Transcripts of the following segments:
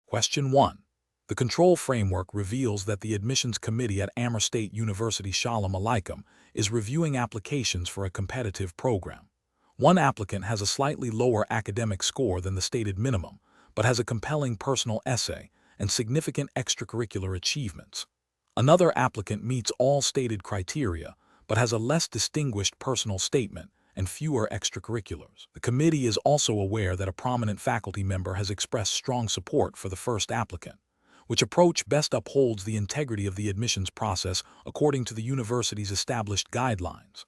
Question 1. The control framework reveals that the admissions committee at Amur State University Sholom Aleichem is reviewing applications for a competitive program. One applicant has a slightly lower academic score than the stated minimum, but has a compelling personal essay and significant extracurricular achievements. Another applicant meets all stated criteria, but has a less distinguished personal statement and fewer extracurriculars. The committee is also aware that a prominent faculty member has expressed strong support for the first applicant, which approach best upholds the integrity of the admissions process according to the university's established guidelines.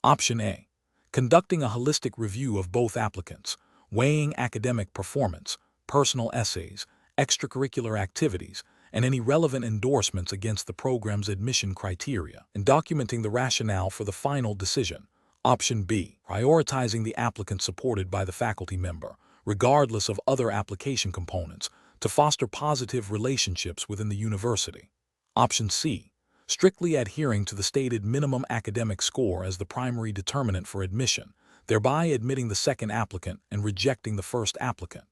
Option A. Conducting a holistic review of both applicants, weighing academic performance, personal essays, extracurricular activities, and any relevant endorsements against the program's admission criteria, and documenting the rationale for the final decision. Option B. Prioritizing the applicant supported by the faculty member, regardless of other application components, to foster positive relationships within the university. Option C. Strictly adhering to the stated minimum academic score as the primary determinant for admission, thereby admitting the second applicant and rejecting the first applicant.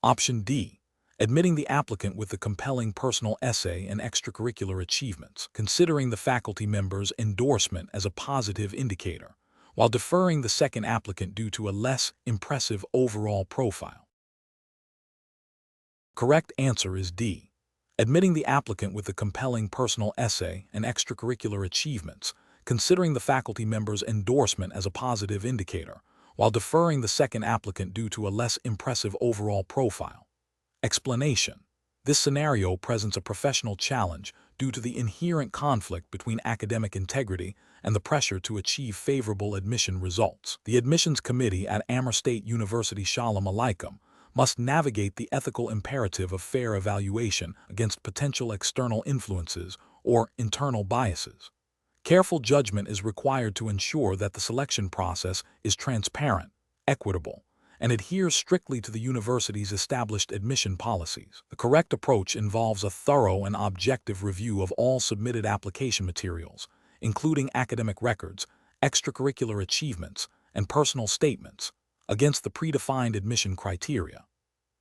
Option D. Admitting the applicant with the compelling personal essay and extracurricular achievements, considering the faculty member's endorsement as a positive indicator, while deferring the second applicant due to a less impressive overall profile. Correct answer is D. Admitting the applicant with the compelling personal essay and extracurricular achievements, considering the faculty member's endorsement as a positive indicator, while deferring the second applicant due to a less impressive overall profile. Explanation. This scenario presents a professional challenge due to the inherent conflict between academic integrity and the pressure to achieve favorable admission results. The admissions committee at Amur State University Sholom Aleichem must navigate the ethical imperative of fair evaluation against potential external influences or internal biases. Careful judgment is required to ensure that the selection process is transparent, equitable, and adheres strictly to the university's established admission policies. The correct approach involves a thorough and objective review of all submitted application materials, including academic records, extracurricular achievements, and personal statements, against the predefined admission criteria.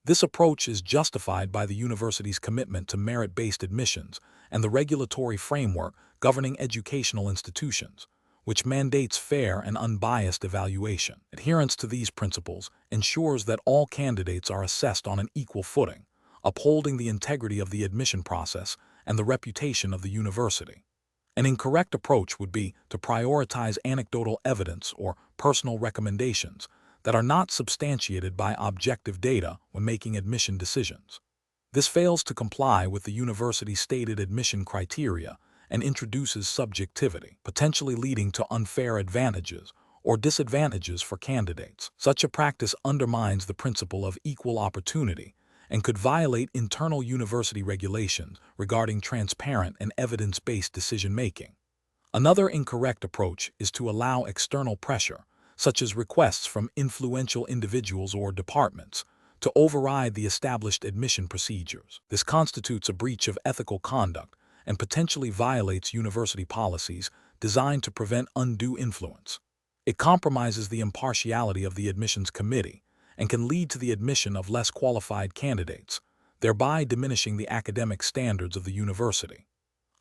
This approach is justified by the university's commitment to merit-based admissions and the regulatory framework governing educational institutions, which mandates fair and unbiased evaluation. Adherence to these principles ensures that all candidates are assessed on an equal footing, upholding the integrity of the admission process and the reputation of the university. An incorrect approach would be to prioritize anecdotal evidence or personal recommendations that are not substantiated by objective data when making admission decisions. This fails to comply with the university's stated admission criteria and introduces subjectivity, potentially leading to unfair advantages or disadvantages for candidates. Such a practice undermines the principle of equal opportunity and could violate internal university regulations regarding transparent and evidence-based decision-making. Another incorrect approach is to allow external pressure, such as requests from influential individuals or departments, to override the established admission procedures. This constitutes a breach of ethical conduct and potentially violates university policies designed to prevent undue influence. It compromises the impartiality of the admissions committee and can lead to the admission of less qualified candidates, thereby diminishing the academic standards of the university.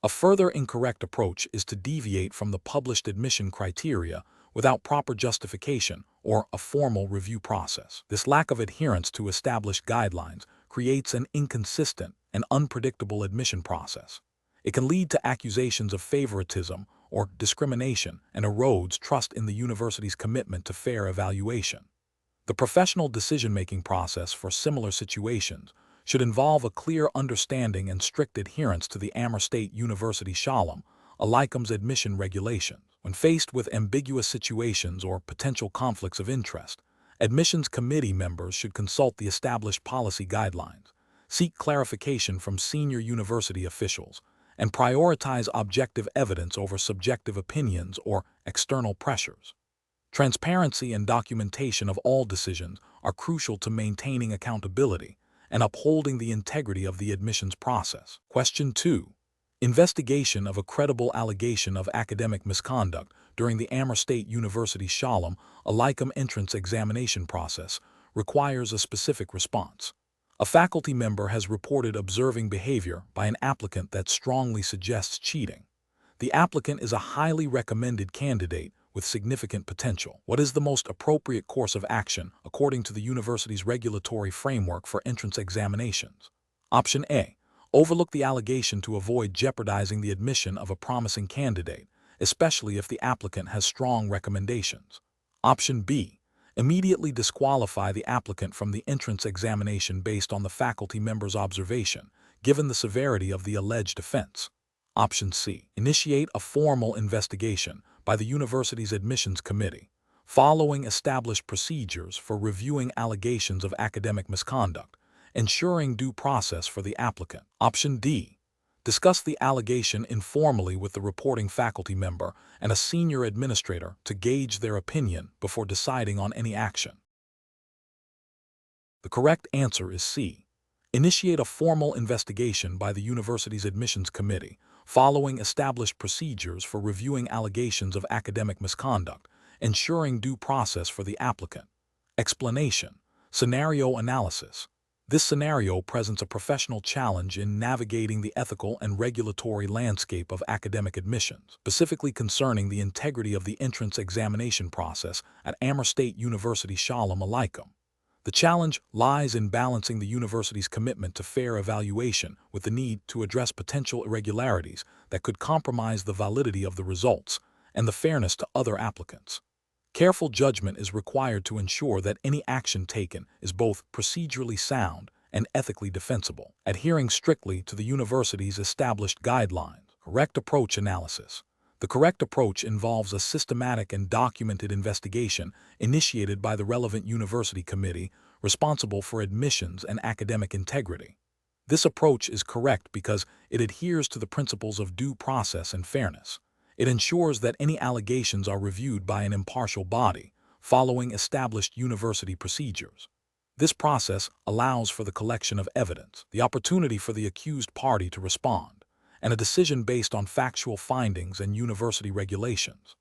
A further incorrect approach is to deviate from the published admission criteria without proper justification or a formal review process. This lack of adherence to established guidelines creates an inconsistent and unpredictable admission process. It can lead to accusations of favoritism or discrimination and erodes trust in the university's commitment to fair evaluation. The professional decision-making process for similar situations should involve a clear understanding and strict adherence to the Amur State University Sholom Aleichem's admission regulations. When faced with ambiguous situations or potential conflicts of interest, admissions committee members should consult the established policy guidelines, seek clarification from senior university officials, and prioritize objective evidence over subjective opinions or external pressures. Transparency and documentation of all decisions are crucial to maintaining accountability and upholding the integrity of the admissions process. Question 2. Investigation of a credible allegation of academic misconduct during the Amur State University Sholom Aleichem entrance examination process requires a specific response. A faculty member has reported observing behavior by an applicant that strongly suggests cheating. The applicant is a highly recommended candidate with significant potential. What is the most appropriate course of action according to the university's regulatory framework for entrance examinations? Option A. Overlook the allegation to avoid jeopardizing the admission of a promising candidate, especially if the applicant has strong recommendations. Option B. Immediately disqualify the applicant from the entrance examination based on the faculty member's observation, given the severity of the alleged offense. Option C. Initiate a formal investigation by the university's admissions committee, following established procedures for reviewing allegations of academic misconduct, ensuring due process for the applicant. Option D. Discuss the allegation informally with the reporting faculty member and a senior administrator to gauge their opinion before deciding on any action. The correct answer is C. Initiate a formal investigation by the university's admissions committee, following established procedures for reviewing allegations of academic misconduct, ensuring due process for the applicant. Explanation. Scenario analysis. This scenario presents a professional challenge in navigating the ethical and regulatory landscape of academic admissions, specifically concerning the integrity of the entrance examination process at Amur State University Sholom Aleichem. The challenge lies in balancing the university's commitment to fair evaluation with the need to address potential irregularities that could compromise the validity of the results and the fairness to other applicants. Careful judgment is required to ensure that any action taken is both procedurally sound and ethically defensible, adhering strictly to the university's established guidelines. Correct approach analysis. The correct approach involves a systematic and documented investigation initiated by the relevant university committee responsible for admissions and academic integrity. This approach is correct because it adheres to the principles of due process and fairness. It ensures that any allegations are reviewed by an impartial body, following established university procedures. This process allows for the collection of evidence, the opportunity for the accused party to respond, and a decision based on factual findings and university regulations.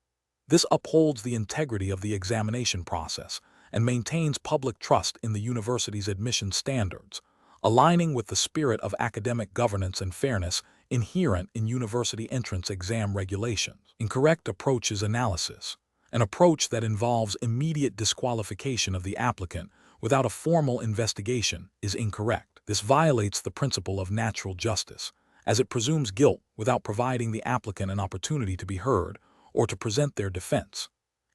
This upholds the integrity of the examination process and maintains public trust in the university's admission standards, aligning with the spirit of academic governance and fairness inherent in university entrance exam regulations. Incorrect approach is analysis, an approach that involves immediate disqualification of the applicant without a formal investigation is incorrect. This violates the principle of natural justice, as it presumes guilt without providing the applicant an opportunity to be heard or to present their defense.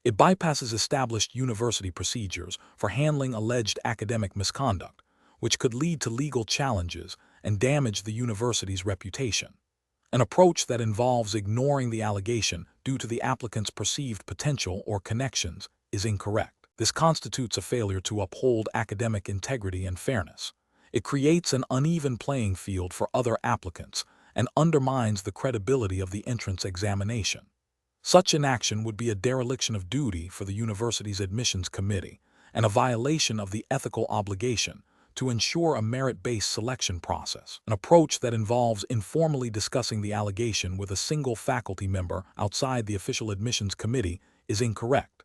It bypasses established university procedures for handling alleged academic misconduct, which could lead to legal challenges and damage the university's reputation. An approach that involves ignoring the allegation due to the applicant's perceived potential or connections is incorrect. This constitutes a failure to uphold academic integrity and fairness. It creates an uneven playing field for other applicants and undermines the credibility of the entrance examination. Such an action would be a dereliction of duty for the university's admissions committee and a violation of the ethical obligation to ensure a merit-based selection process. An approach that involves informally discussing the allegation with a single faculty member outside the official admissions committee is incorrect.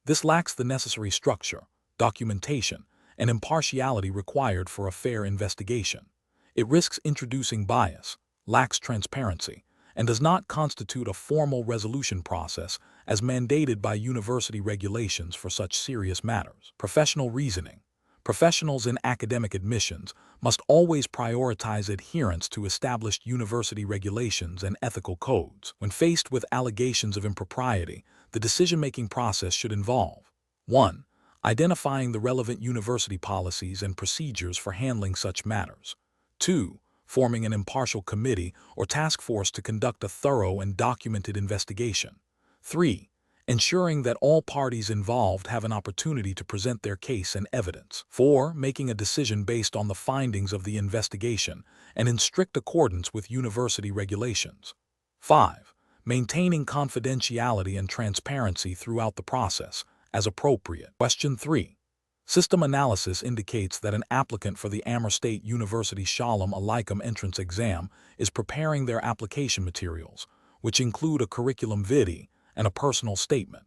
This lacks the necessary structure, documentation, and impartiality required for a fair investigation. It risks introducing bias, lacks transparency, and does not constitute a formal resolution process as mandated by university regulations for such serious matters. Professional reasoning. Professionals in academic admissions must always prioritize adherence to established university regulations and ethical codes. When faced with allegations of impropriety, the decision-making process should involve 1. Identifying the relevant university policies and procedures for handling such matters. 2. Forming an impartial committee or task force to conduct a thorough and documented investigation. 3. Ensuring that all parties involved have an opportunity to present their case and evidence. 4. Making a decision based on the findings of the investigation and in strict accordance with university regulations. 5. Maintaining confidentiality and transparency throughout the process, as appropriate. Question 3. System analysis indicates that an applicant for the Amur State University Sholom Aleichem entrance exam is preparing their application materials, which include a curriculum vitae and a personal statement.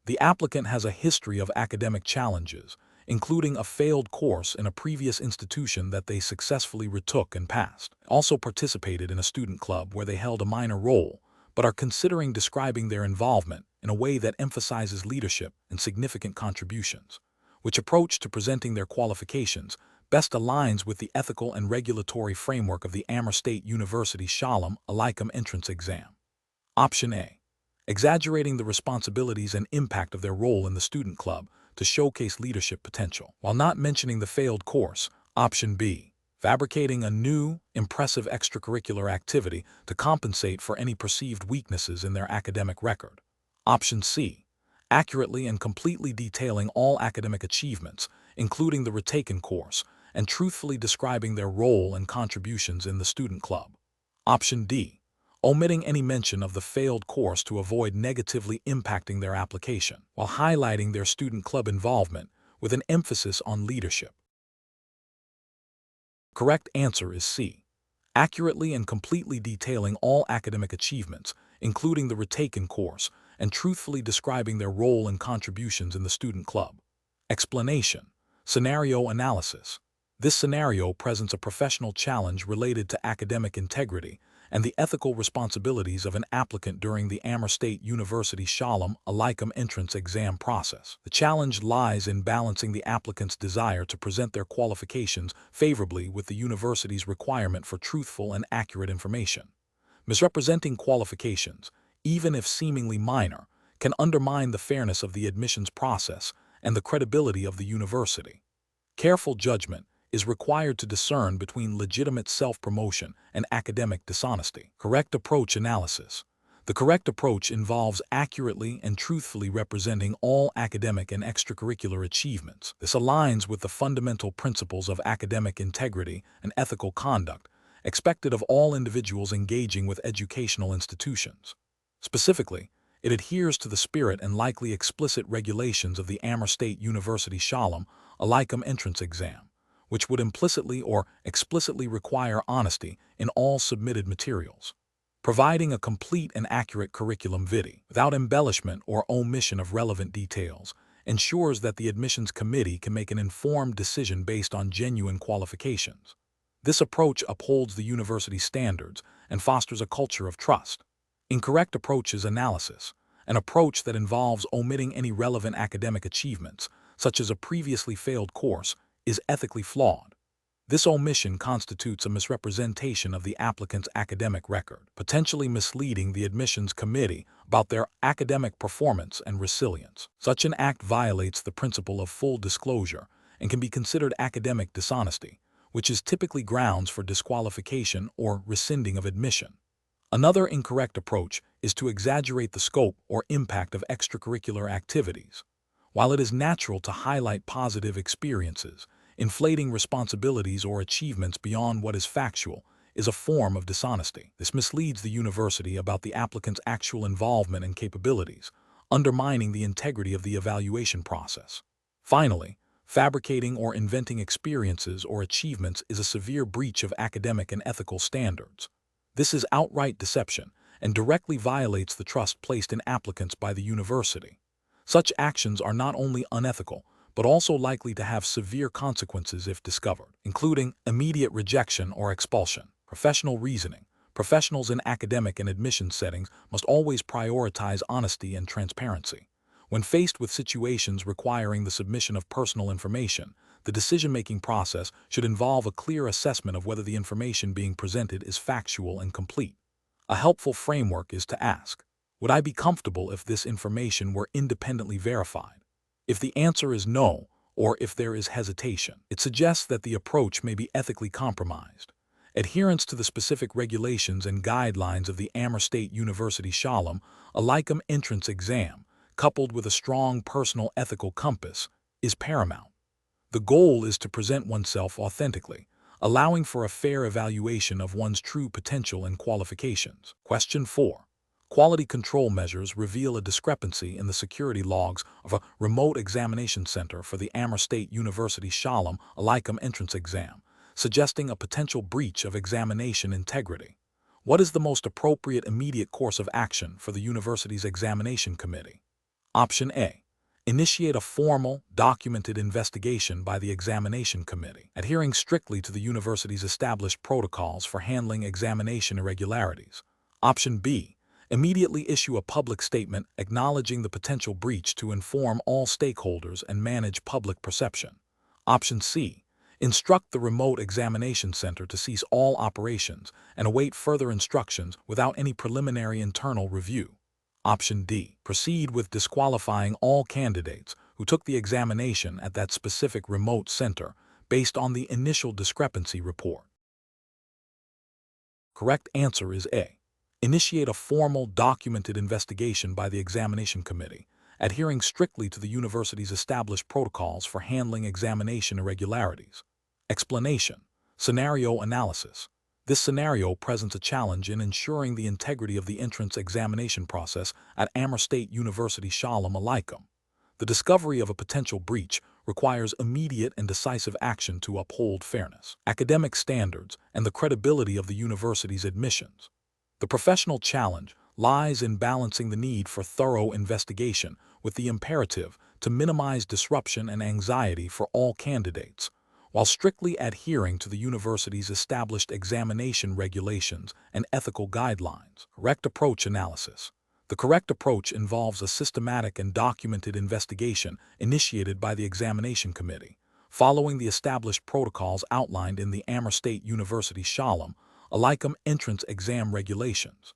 The applicant has a history of academic challenges, including a failed course in a previous institution that they successfully retook and passed. Also participated in a student club where they held a minor role, but are considering describing their involvement in a way that emphasizes leadership and significant contributions. Which approach to presenting their qualifications best aligns with the ethical and regulatory framework of the Amur State University Sholom Aleichem entrance exam? Option A. Exaggerating the responsibilities and impact of their role in the student club to showcase leadership potential, while not mentioning the failed course. Option B. Fabricating a new, impressive extracurricular activity to compensate for any perceived weaknesses in their academic record. Option C. Accurately and completely detailing all academic achievements, including the retaken course, and truthfully describing their role and contributions in the student club. Option D. Omitting any mention of the failed course to avoid negatively impacting their application, while highlighting their student club involvement with an emphasis on leadership. Correct answer is C. Accurately and completely detailing all academic achievements, including the retaken course, and truthfully describing their role and contributions in the student club. Explanation. Scenario analysis. This scenario presents a professional challenge related to academic integrity and the ethical responsibilities of an applicant during the Amur State University Sholom Aleichem entrance exam process. The challenge lies in balancing the applicant's desire to present their qualifications favorably with the university's requirement for truthful and accurate information. Misrepresenting qualifications, even if seemingly minor, can undermine the fairness of the admissions process and the credibility of the university. Careful judgment is required to discern between legitimate self-promotion and academic dishonesty. Correct approach analysis. The correct approach involves accurately and truthfully representing all academic and extracurricular achievements. This aligns with the fundamental principles of academic integrity and ethical conduct expected of all individuals engaging with educational institutions. Specifically, it adheres to the spirit and likely explicit regulations of the Amur State University Sholom Aleichem entrance exam, which would implicitly or explicitly require honesty in all submitted materials. Providing a complete and accurate curriculum vitae, without embellishment or omission of relevant details, ensures that the admissions committee can make an informed decision based on genuine qualifications. This approach upholds the university standards and fosters a culture of trust. Incorrect approaches analysis. An approach that involves omitting any relevant academic achievements, such as a previously failed course, is ethically flawed. This omission constitutes a misrepresentation of the applicant's academic record, potentially misleading the admissions committee about their academic performance and resilience. Such an act violates the principle of full disclosure and can be considered academic dishonesty, which is typically grounds for disqualification or rescinding of admission. Another incorrect approach is to exaggerate the scope or impact of extracurricular activities. While it is natural to highlight positive experiences, inflating responsibilities or achievements beyond what is factual is a form of dishonesty. This misleads the university about the applicant's actual involvement and capabilities, undermining the integrity of the evaluation process. Finally, fabricating or inventing experiences or achievements is a severe breach of academic and ethical standards. This is outright deception and directly violates the trust placed in applicants by the university. Such actions are not only unethical, but also likely to have severe consequences if discovered, including immediate rejection or expulsion. Professional reasoning. Professionals in academic and admissions settings must always prioritize honesty and transparency. When faced with situations requiring the submission of personal information, the decision-making process should involve a clear assessment of whether the information being presented is factual and complete. A helpful framework is to ask, would I be comfortable if this information were independently verified? If the answer is no, or if there is hesitation, it suggests that the approach may be ethically compromised. Adherence to the specific regulations and guidelines of the Amur State University Sholom Aleichem entrance exam, coupled with a strong personal ethical compass, is paramount. The goal is to present oneself authentically, allowing for a fair evaluation of one's true potential and qualifications. Question 4. Quality control measures reveal a discrepancy in the security logs of a remote examination center for the Amur State University Sholom Aleichem entrance exam, suggesting a potential breach of examination integrity. What is the most appropriate immediate course of action for the university's examination committee? Option A. Initiate a formal, documented investigation by the examination committee, adhering strictly to the university's established protocols for handling examination irregularities. Option B. Immediately issue a public statement acknowledging the potential breach to inform all stakeholders and manage public perception. Option C. Instruct the remote examination center to cease all operations and await further instructions without any preliminary internal review. Option D. Proceed with disqualifying all candidates who took the examination at that specific remote center based on the initial discrepancy report. Correct answer is A. Initiate a formal, documented investigation by the examination committee, adhering strictly to the university's established protocols for handling examination irregularities. Explanation. Scenario analysis. This scenario presents a challenge in ensuring the integrity of the entrance examination process at Amur State University Sholom Aleichem. The discovery of a potential breach requires immediate and decisive action to uphold fairness, academic standards, and the credibility of the university's admissions. The professional challenge lies in balancing the need for thorough investigation with the imperative to minimize disruption and anxiety for all candidates, while strictly adhering to the university's established examination regulations and ethical guidelines. Correct approach analysis. The correct approach involves a systematic and documented investigation initiated by the examination committee, following the established protocols outlined in the Amur State University Sholom Aleichem entrance exam regulations.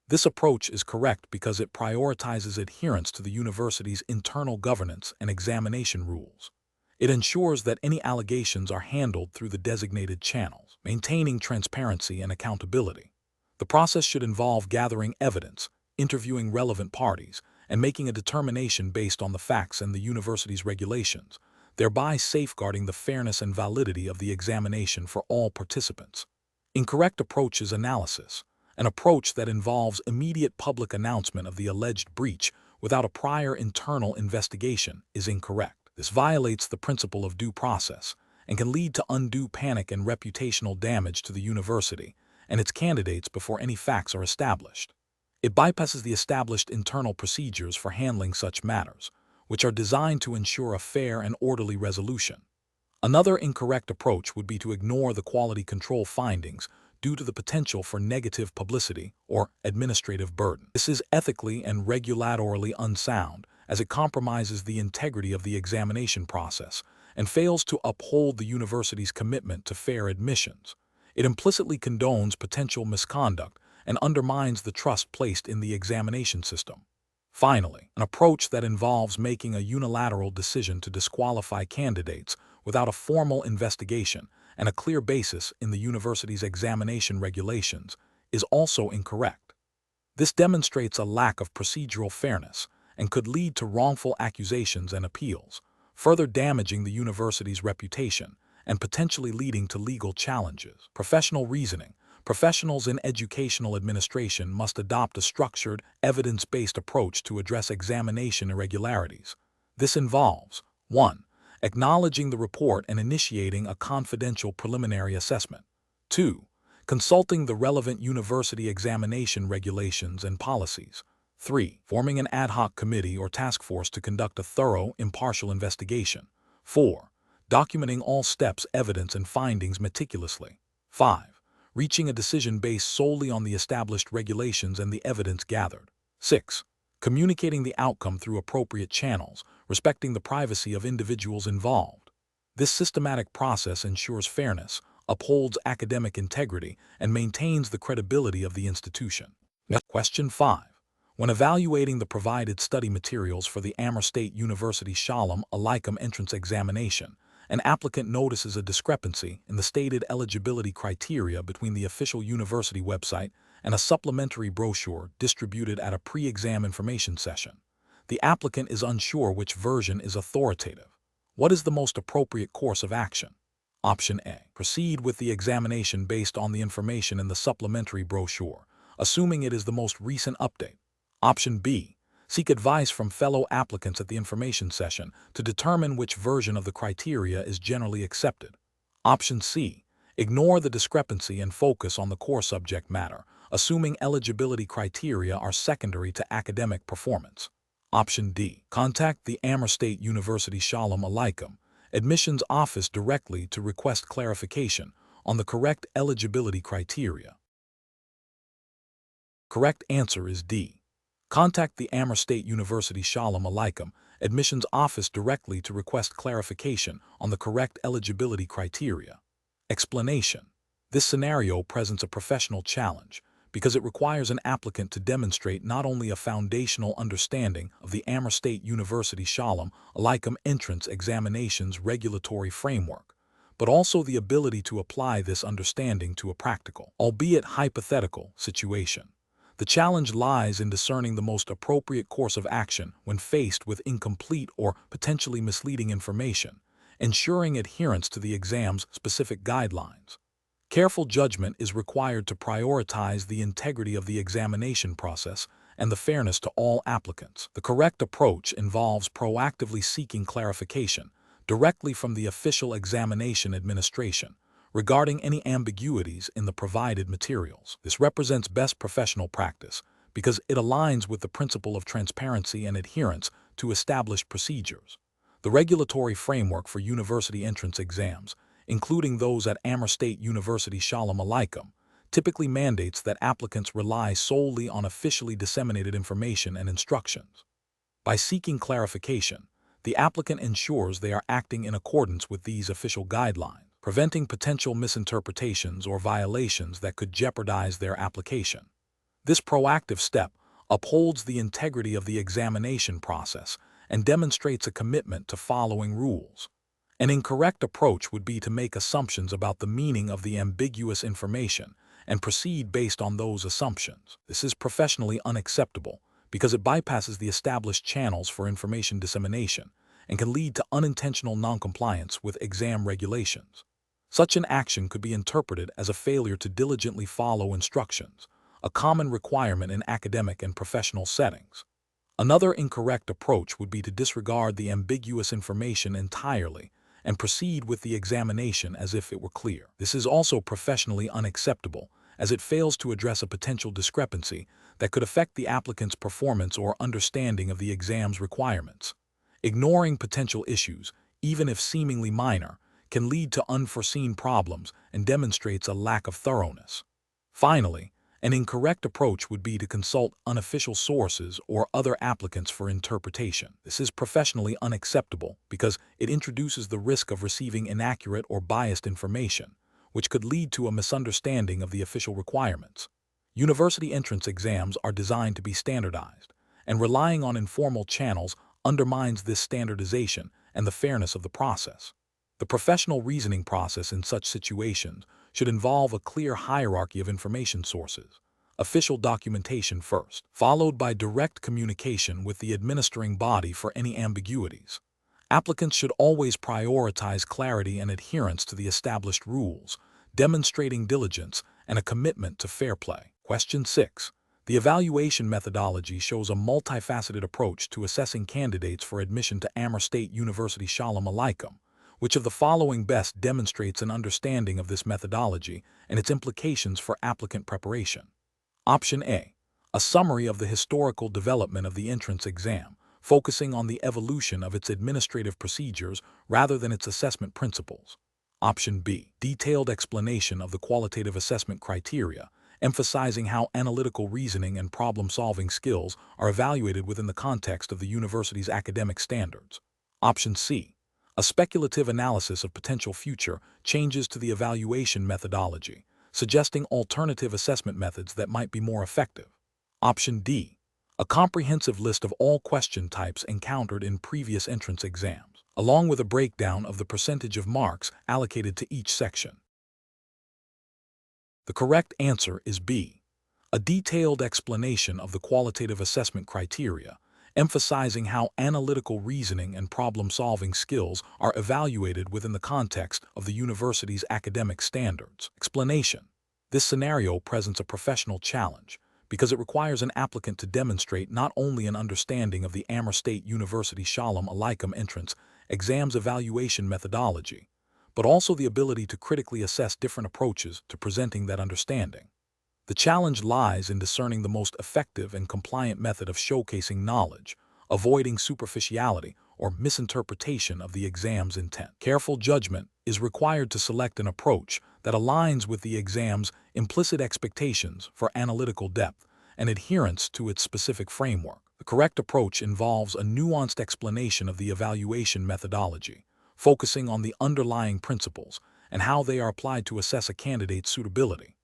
This approach is correct because it prioritizes adherence to the university's internal governance and examination rules. It ensures that any allegations are handled through the designated channels, maintaining transparency and accountability. The process should involve gathering evidence, interviewing relevant parties, and making a determination based on the facts and the university's regulations, thereby safeguarding the fairness and validity of the examination for all participants. Incorrect approach is analysis. An approach that involves immediate public announcement of the alleged breach without a prior internal investigation is incorrect. This violates the principle of due process and can lead to undue panic and reputational damage to the university and its candidates before any facts are established. It bypasses the established internal procedures for handling such matters, which are designed to ensure a fair and orderly resolution. Another incorrect approach would be to ignore the quality control findings due to the potential for negative publicity or administrative burden. This is ethically and regulatorily unsound, as it compromises the integrity of the examination process and fails to uphold the university's commitment to fair admissions. It implicitly condones potential misconduct and undermines the trust placed in the examination system. Finally, an approach that involves making a unilateral decision to disqualify candidates without a formal investigation and a clear basis in the university's examination regulations is also incorrect. This demonstrates a lack of procedural fairness and could lead to wrongful accusations and appeals, further damaging the university's reputation and potentially leading to legal challenges. Professional reasoning. Professionals in educational administration must adopt a structured, evidence-based approach to address examination irregularities. This involves 1. Acknowledging the report and initiating a confidential preliminary assessment. 2. Consulting the relevant university examination regulations and policies. 3. Forming an ad hoc committee or task force to conduct a thorough, impartial investigation. 4. Documenting all steps, evidence, and findings meticulously. 5. Reaching a decision based solely on the established regulations and the evidence gathered. 6. Communicating the outcome through appropriate channels, respecting the privacy of individuals involved. This systematic process ensures fairness, upholds academic integrity, and maintains the credibility of the institution. Question 5. When evaluating the provided study materials for the Amur State University Sholom Aleichem entrance examination, an applicant notices a discrepancy in the stated eligibility criteria between the official university website and a supplementary brochure distributed at a pre-exam information session. The applicant is unsure which version is authoritative. What is the most appropriate course of action? Option A. Proceed with the examination based on the information in the supplementary brochure, assuming it is the most recent update. Option B. Seek advice from fellow applicants at the information session to determine which version of the criteria is generally accepted. Option C. Ignore the discrepancy and focus on the core subject matter, assuming eligibility criteria are secondary to academic performance. Option D. Contact the Amur State University Sholom Aleichem admissions office directly to request clarification on the correct eligibility criteria. Correct answer is D. Contact the Amur State University Sholom Aleichem admissions office directly to request clarification on the correct eligibility criteria. Explanation. This scenario presents a professional challenge because it requires an applicant to demonstrate not only a foundational understanding of the Amur State University Sholom Aleichem entrance examination's regulatory framework, but also the ability to apply this understanding to a practical, albeit hypothetical, situation. The challenge lies in discerning the most appropriate course of action when faced with incomplete or potentially misleading information, ensuring adherence to the exam's specific guidelines. Careful judgment is required to prioritize the integrity of the examination process and the fairness to all applicants. The correct approach involves proactively seeking clarification directly from the official examination administration regarding any ambiguities in the provided materials. This represents best professional practice because it aligns with the principle of transparency and adherence to established procedures. The regulatory framework for university entrance exams, including those at Amur State University Sholom Aleichem, typically mandates that applicants rely solely on officially disseminated information and instructions. By seeking clarification, the applicant ensures they are acting in accordance with these official guidelines, preventing potential misinterpretations or violations that could jeopardize their application. This proactive step upholds the integrity of the examination process and demonstrates a commitment to following rules. An incorrect approach would be to make assumptions about the meaning of the ambiguous information and proceed based on those assumptions. This is professionally unacceptable because it bypasses the established channels for information dissemination and can lead to unintentional noncompliance with exam regulations. Such an action could be interpreted as a failure to diligently follow instructions, a common requirement in academic and professional settings. Another incorrect approach would be to disregard the ambiguous information entirely and proceed with the examination as if it were clear. This is also professionally unacceptable, as it fails to address a potential discrepancy that could affect the applicant's performance or understanding of the exam's requirements. Ignoring potential issues, even if seemingly minor, can lead to unforeseen problems and demonstrates a lack of thoroughness. Finally, an incorrect approach would be to consult unofficial sources or other applicants for interpretation. This is professionally unacceptable because it introduces the risk of receiving inaccurate or biased information, which could lead to a misunderstanding of the official requirements. University entrance exams are designed to be standardized, and relying on informal channels undermines this standardization and the fairness of the process. The professional reasoning process in such situations should involve a clear hierarchy of information sources, official documentation first, followed by direct communication with the administering body for any ambiguities. Applicants should always prioritize clarity and adherence to the established rules, demonstrating diligence and a commitment to fair play. Question 6. The evaluation methodology shows a multifaceted approach to assessing candidates for admission to Amur State University Sholom Aleichem. Which of the following best demonstrates an understanding of this methodology and its implications for applicant preparation? Option A. A summary of the historical development of the entrance exam, focusing on the evolution of its administrative procedures rather than its assessment principles. Option B. Detailed explanation of the qualitative assessment criteria, emphasizing how analytical reasoning and problem-solving skills are evaluated within the context of the university's academic standards. Option C. A speculative analysis of potential future changes to the evaluation methodology, suggesting alternative assessment methods that might be more effective. Option D. A comprehensive list of all question types encountered in previous entrance exams, along with a breakdown of the percentage of marks allocated to each section. The correct answer is B. A detailed explanation of the qualitative assessment criteria, emphasizing how analytical reasoning and problem-solving skills are evaluated within the context of the university's academic standards. Explanation. This scenario presents a professional challenge because it requires an applicant to demonstrate not only an understanding of the Amur State University Sholom Aleichem entrance exam's evaluation methodology, but also the ability to critically assess different approaches to presenting that understanding. The challenge lies in discerning the most effective and compliant method of showcasing knowledge, avoiding superficiality or misinterpretation of the exam's intent. Careful judgment is required to select an approach that aligns with the exam's implicit expectations for analytical depth and adherence to its specific framework. The correct approach involves a nuanced explanation of the evaluation methodology, focusing on the underlying principles and how they are applied to assess a candidate's suitability.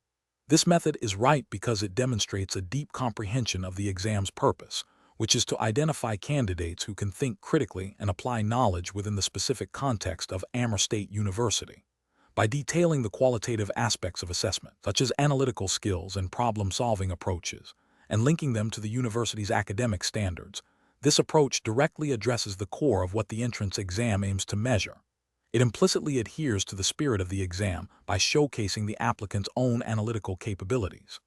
This method is right because it demonstrates a deep comprehension of the exam's purpose, which is to identify candidates who can think critically and apply knowledge within the specific context of Amur State University. By detailing the qualitative aspects of assessment, such as analytical skills and problem-solving approaches, and linking them to the university's academic standards, this approach directly addresses the core of what the entrance exam aims to measure. It implicitly adheres to the spirit of the exam by showcasing the applicant's own analytical capabilities.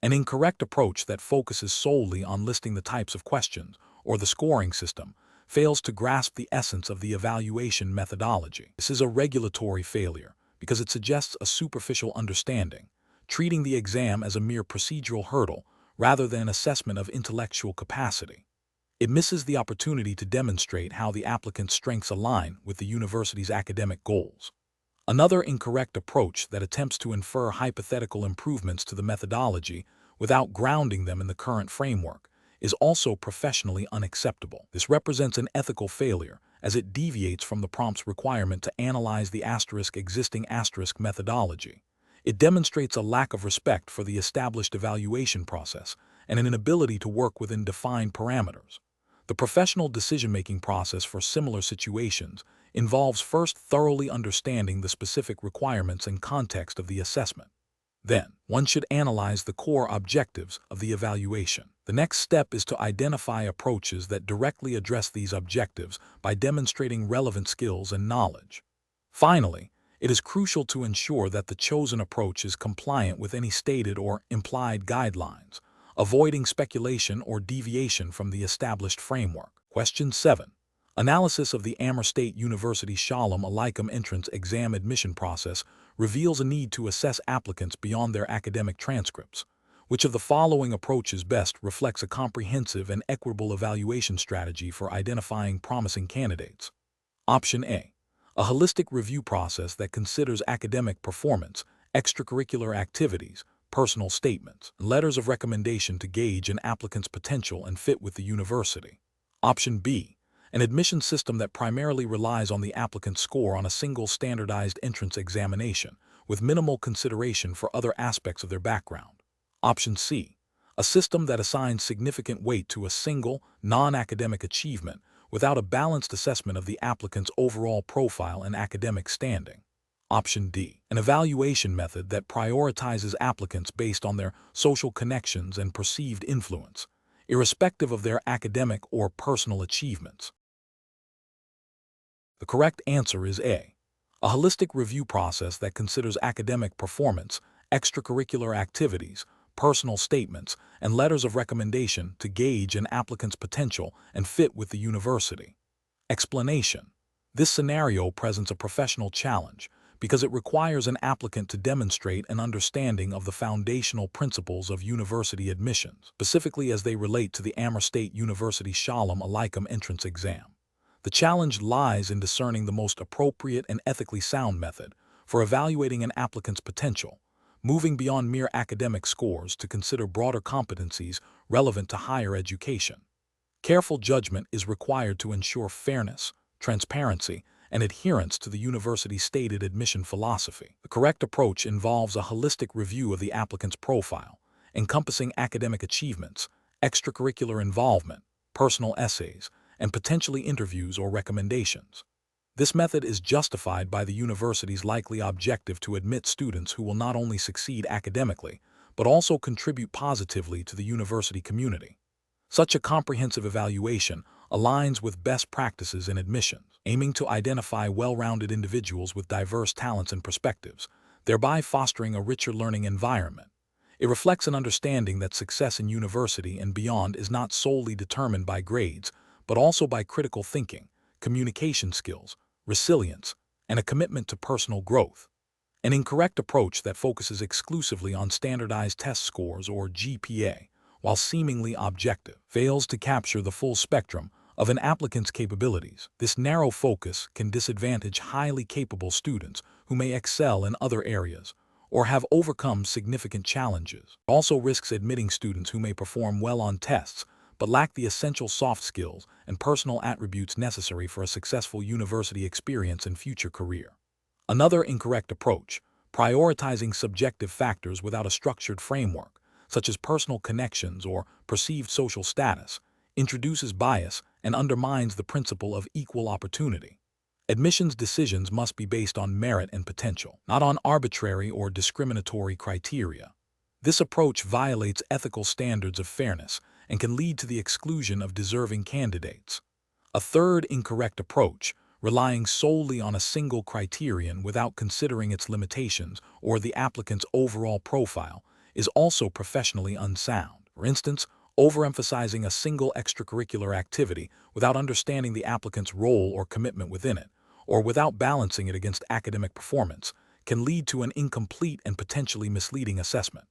An incorrect approach that focuses solely on listing the types of questions or the scoring system fails to grasp the essence of the evaluation methodology. This is a regulatory failure because it suggests a superficial understanding, treating the exam as a mere procedural hurdle rather than an assessment of intellectual capacity. It misses the opportunity to demonstrate how the applicant's strengths align with the university's academic goals. Another incorrect approach that attempts to infer hypothetical improvements to the methodology without grounding them in the current framework is also professionally unacceptable. This represents an ethical failure as it deviates from the prompt's requirement to analyze the existing methodology. It demonstrates a lack of respect for the established evaluation process and an inability to work within defined parameters. The professional decision-making process for similar situations involves first thoroughly understanding the specific requirements and context of the assessment. Then, one should analyze the core objectives of the evaluation. The next step is to identify approaches that directly address these objectives by demonstrating relevant skills and knowledge. Finally, it is crucial to ensure that the chosen approach is compliant with any stated or implied guidelines, avoiding speculation or deviation from the established framework. Question 7. Analysis of the Amur State University Sholom Aleichem entrance exam admission process reveals a need to assess applicants beyond their academic transcripts. Which of the following approaches best reflects a comprehensive and equitable evaluation strategy for identifying promising candidates? Option A. A holistic review process that considers academic performance, extracurricular activities, personal statements, and letters of recommendation to gauge an applicant's potential and fit with the university. Option B. An admission system that primarily relies on the applicant's score on a single standardized entrance examination, with minimal consideration for other aspects of their background. Option C. A system that assigns significant weight to a single, non-academic achievement without a balanced assessment of the applicant's overall profile and academic standing. Option D. An evaluation method that prioritizes applicants based on their social connections and perceived influence, irrespective of their academic or personal achievements. The correct answer is A. A holistic review process that considers academic performance, extracurricular activities, personal statements, and letters of recommendation to gauge an applicant's potential and fit with the university. Explanation. This scenario presents a professional challenge because it requires an applicant to demonstrate an understanding of the foundational principles of university admissions, specifically as they relate to the Amur State University Sholom Aleichem entrance exam. The challenge lies in discerning the most appropriate and ethically sound method for evaluating an applicant's potential, moving beyond mere academic scores to consider broader competencies relevant to higher education. Careful judgment is required to ensure fairness, transparency, and adherence to the university's stated admission philosophy. The correct approach involves a holistic review of the applicant's profile, encompassing academic achievements, extracurricular involvement, personal essays, and potentially interviews or recommendations. This method is justified by the university's likely objective to admit students who will not only succeed academically, but also contribute positively to the university community. Such a comprehensive evaluation aligns with best practices in admissions, aiming to identify well-rounded individuals with diverse talents and perspectives, thereby fostering a richer learning environment. It reflects an understanding that success in university and beyond is not solely determined by grades, but also by critical thinking, communication skills, resilience, and a commitment to personal growth. An incorrect approach that focuses exclusively on standardized test scores or GPA, while seemingly objective, fails to capture the full spectrum of an applicant's capabilities. This narrow focus can disadvantage highly capable students who may excel in other areas or have overcome significant challenges. It also risks admitting students who may perform well on tests but lack the essential soft skills and personal attributes necessary for a successful university experience and future career. Another incorrect approach, prioritizing subjective factors without a structured framework, such as personal connections or perceived social status, introduces bias and undermines the principle of equal opportunity. Admissions decisions must be based on merit and potential, not on arbitrary or discriminatory criteria. This approach violates ethical standards of fairness and can lead to the exclusion of deserving candidates. A third incorrect approach, relying solely on a single criterion without considering its limitations or the applicant's overall profile, is also professionally unsound. For instance, overemphasizing a single extracurricular activity without understanding the applicant's role or commitment within it, or without balancing it against academic performance, can lead to an incomplete and potentially misleading assessment.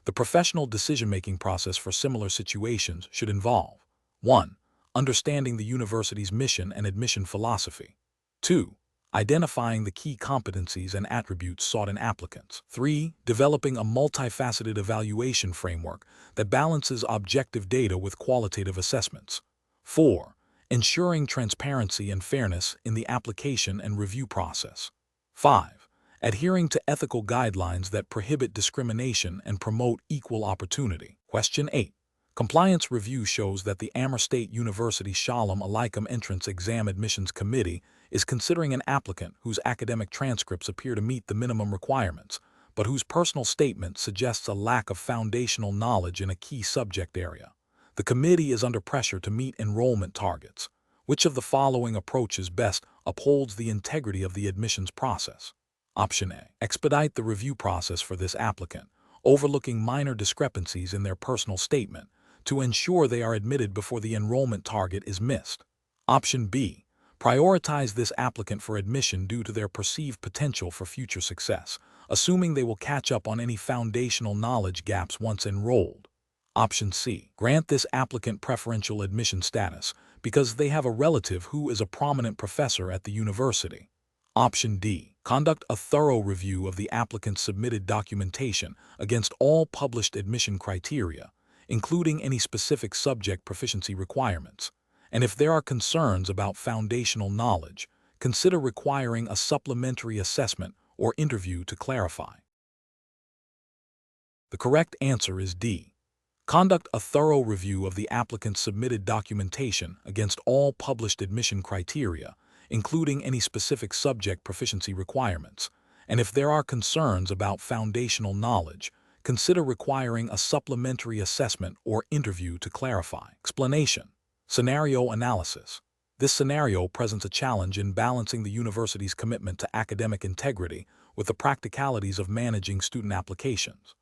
The professional decision-making process for similar situations should involve 1. Understanding the university's mission and admission philosophy. 2. Identifying the key competencies and attributes sought in applicants. 3. Developing a multifaceted evaluation framework that balances objective data with qualitative assessments. 4. Ensuring transparency and fairness in the application and review process. 5. Adhering to ethical guidelines that prohibit discrimination and promote equal opportunity. Question 8. Compliance review shows that the Amur State University Sholom Aleichem Entrance Exam Admissions Committee is considering an applicant whose academic transcripts appear to meet the minimum requirements, but whose personal statement suggests a lack of foundational knowledge in a key subject area. The committee is under pressure to meet enrollment targets. Which of the following approaches best upholds the integrity of the admissions process? Option A. Expedite the review process for this applicant, overlooking minor discrepancies in their personal statement to ensure they are admitted before the enrollment target is missed. Option B. Prioritize this applicant for admission due to their perceived potential for future success, assuming they will catch up on any foundational knowledge gaps once enrolled. Option C. Grant this applicant preferential admission status because they have a relative who is a prominent professor at the university. Option D. Conduct a thorough review of the applicant's submitted documentation against all published admission criteria, including any specific subject proficiency requirements. And if there are concerns about foundational knowledge, consider requiring a supplementary assessment or interview to clarify. The correct answer is D. Conduct a thorough review of the applicant's submitted documentation against all published admission criteria, including any specific subject proficiency requirements. And if there are concerns about foundational knowledge, consider requiring a supplementary assessment or interview to clarify. Explanation. Scenario analysis. This scenario presents a challenge in balancing the university's commitment to academic integrity with the practicalities of managing student applications.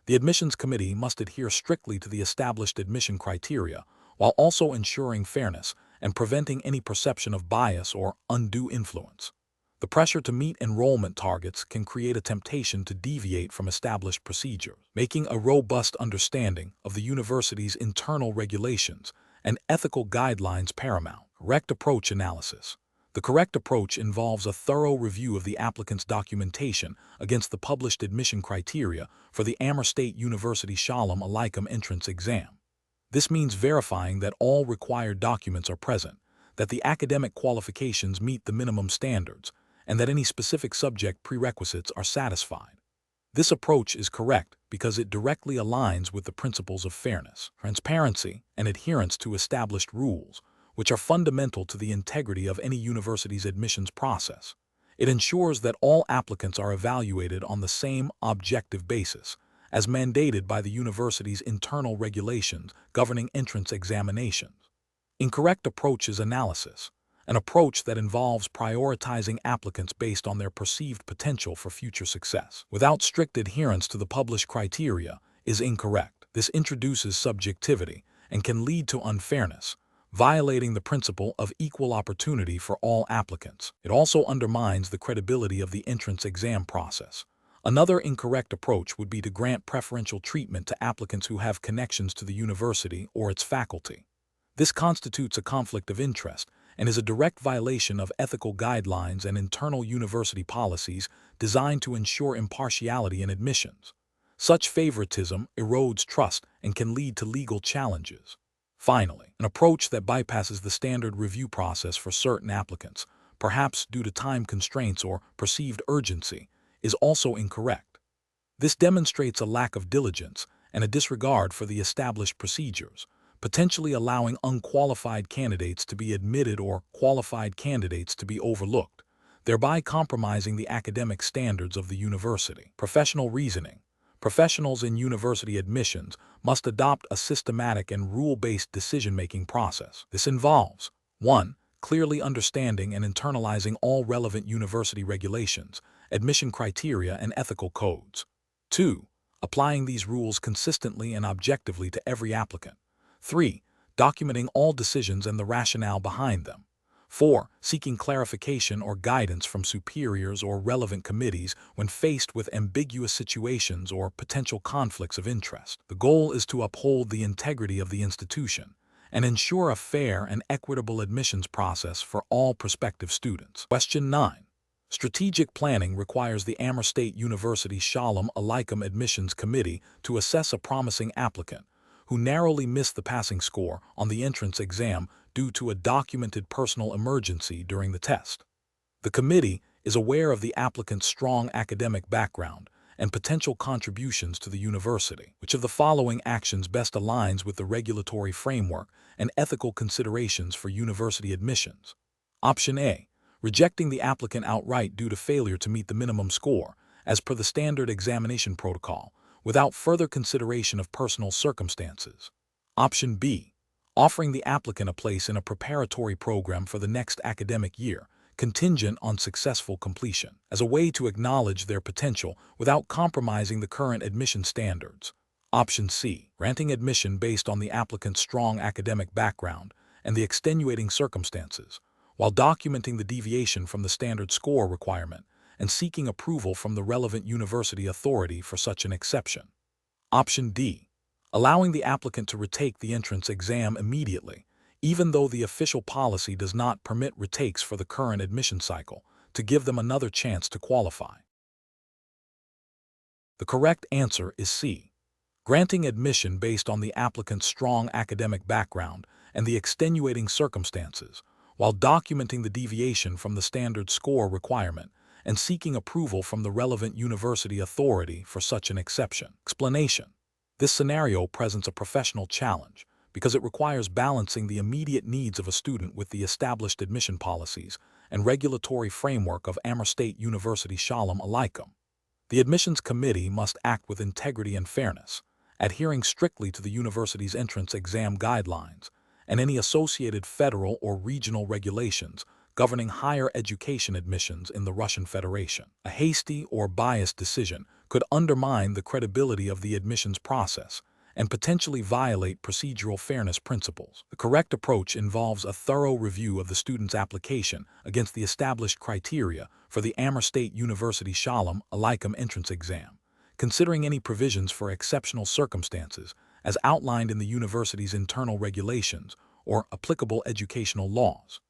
The admissions committee must adhere strictly to the established admission criteria while also ensuring fairness and preventing any perception of bias or undue influence. The pressure to meet enrollment targets can create a temptation to deviate from established procedures, making a robust understanding of the university's internal regulations and ethical guidelines paramount. Correct approach analysis. The correct approach involves a thorough review of the applicant's documentation against the published admission criteria for the Amur State University Sholom Aleichem entrance exam. This means verifying that all required documents are present, that the academic qualifications meet the minimum standards, and that any specific subject prerequisites are satisfied. This approach is correct because it directly aligns with the principles of fairness, transparency, and adherence to established rules, which are fundamental to the integrity of any university's admissions process. It ensures that all applicants are evaluated on the same objective basis, as mandated by the university's internal regulations governing entrance examinations. Incorrect approach is analysis, an approach that involves prioritizing applicants based on their perceived potential for future success, without strict adherence to the published criteria, is incorrect. This introduces subjectivity and can lead to unfairness, violating the principle of equal opportunity for all applicants. It also undermines the credibility of the entrance exam process. Another incorrect approach would be to grant preferential treatment to applicants who have connections to the university or its faculty. This constitutes a conflict of interest and is a direct violation of ethical guidelines and internal university policies designed to ensure impartiality in admissions. Such favoritism erodes trust and can lead to legal challenges. Finally, an approach that bypasses the standard review process for certain applicants, perhaps due to time constraints or perceived urgency, is also incorrect. This demonstrates a lack of diligence and a disregard for the established procedures, potentially allowing unqualified candidates to be admitted or qualified candidates to be overlooked, thereby compromising the academic standards of the university. Professional reasoning. Professionals in university admissions must adopt a systematic and rule-based decision-making process. This involves 1. Clearly understanding and internalizing all relevant university regulations, admission criteria, and ethical codes. 2. Applying these rules consistently and objectively to every applicant. 3. Documenting all decisions and the rationale behind them. 4. Seeking clarification or guidance from superiors or relevant committees when faced with ambiguous situations or potential conflicts of interest. The goal is to uphold the integrity of the institution and ensure a fair and equitable admissions process for all prospective students. Question 9. Strategic planning requires the Amur State University Sholom Aleichem Admissions Committee to assess a promising applicant who narrowly missed the passing score on the entrance exam due to a documented personal emergency during the test. The committee is aware of the applicant's strong academic background and potential contributions to the university. Which of the following actions best aligns with the regulatory framework and ethical considerations for university admissions? Option A. Rejecting the applicant outright due to failure to meet the minimum score, as per the standard examination protocol, without further consideration of personal circumstances. Option B. Offering the applicant a place in a preparatory program for the next academic year, contingent on successful completion, as a way to acknowledge their potential without compromising the current admission standards. Option C. Granting admission based on the applicant's strong academic background and the extenuating circumstances, while documenting the deviation from the standard score requirement and seeking approval from the relevant university authority for such an exception. Option D. Allowing the applicant to retake the entrance exam immediately, even though the official policy does not permit retakes for the current admission cycle, to give them another chance to qualify. The correct answer is C. Granting admission based on the applicant's strong academic background and the extenuating circumstances, while documenting the deviation from the standard score requirement and seeking approval from the relevant university authority for such an exception. Explanation. This scenario presents a professional challenge because it requires balancing the immediate needs of a student with the established admission policies and regulatory framework of Amur State University Sholom Aleichem. The admissions committee must act with integrity and fairness, adhering strictly to the university's entrance exam guidelines and any associated federal or regional regulations governing higher education admissions in the Russian Federation. A hasty or biased decision could undermine the credibility of the admissions process and potentially violate procedural fairness principles. The correct approach involves a thorough review of the student's application against the established criteria for the Amur State University Sholom Aleichem entrance exam, considering any provisions for exceptional circumstances as outlined in the university's internal regulations or applicable educational laws.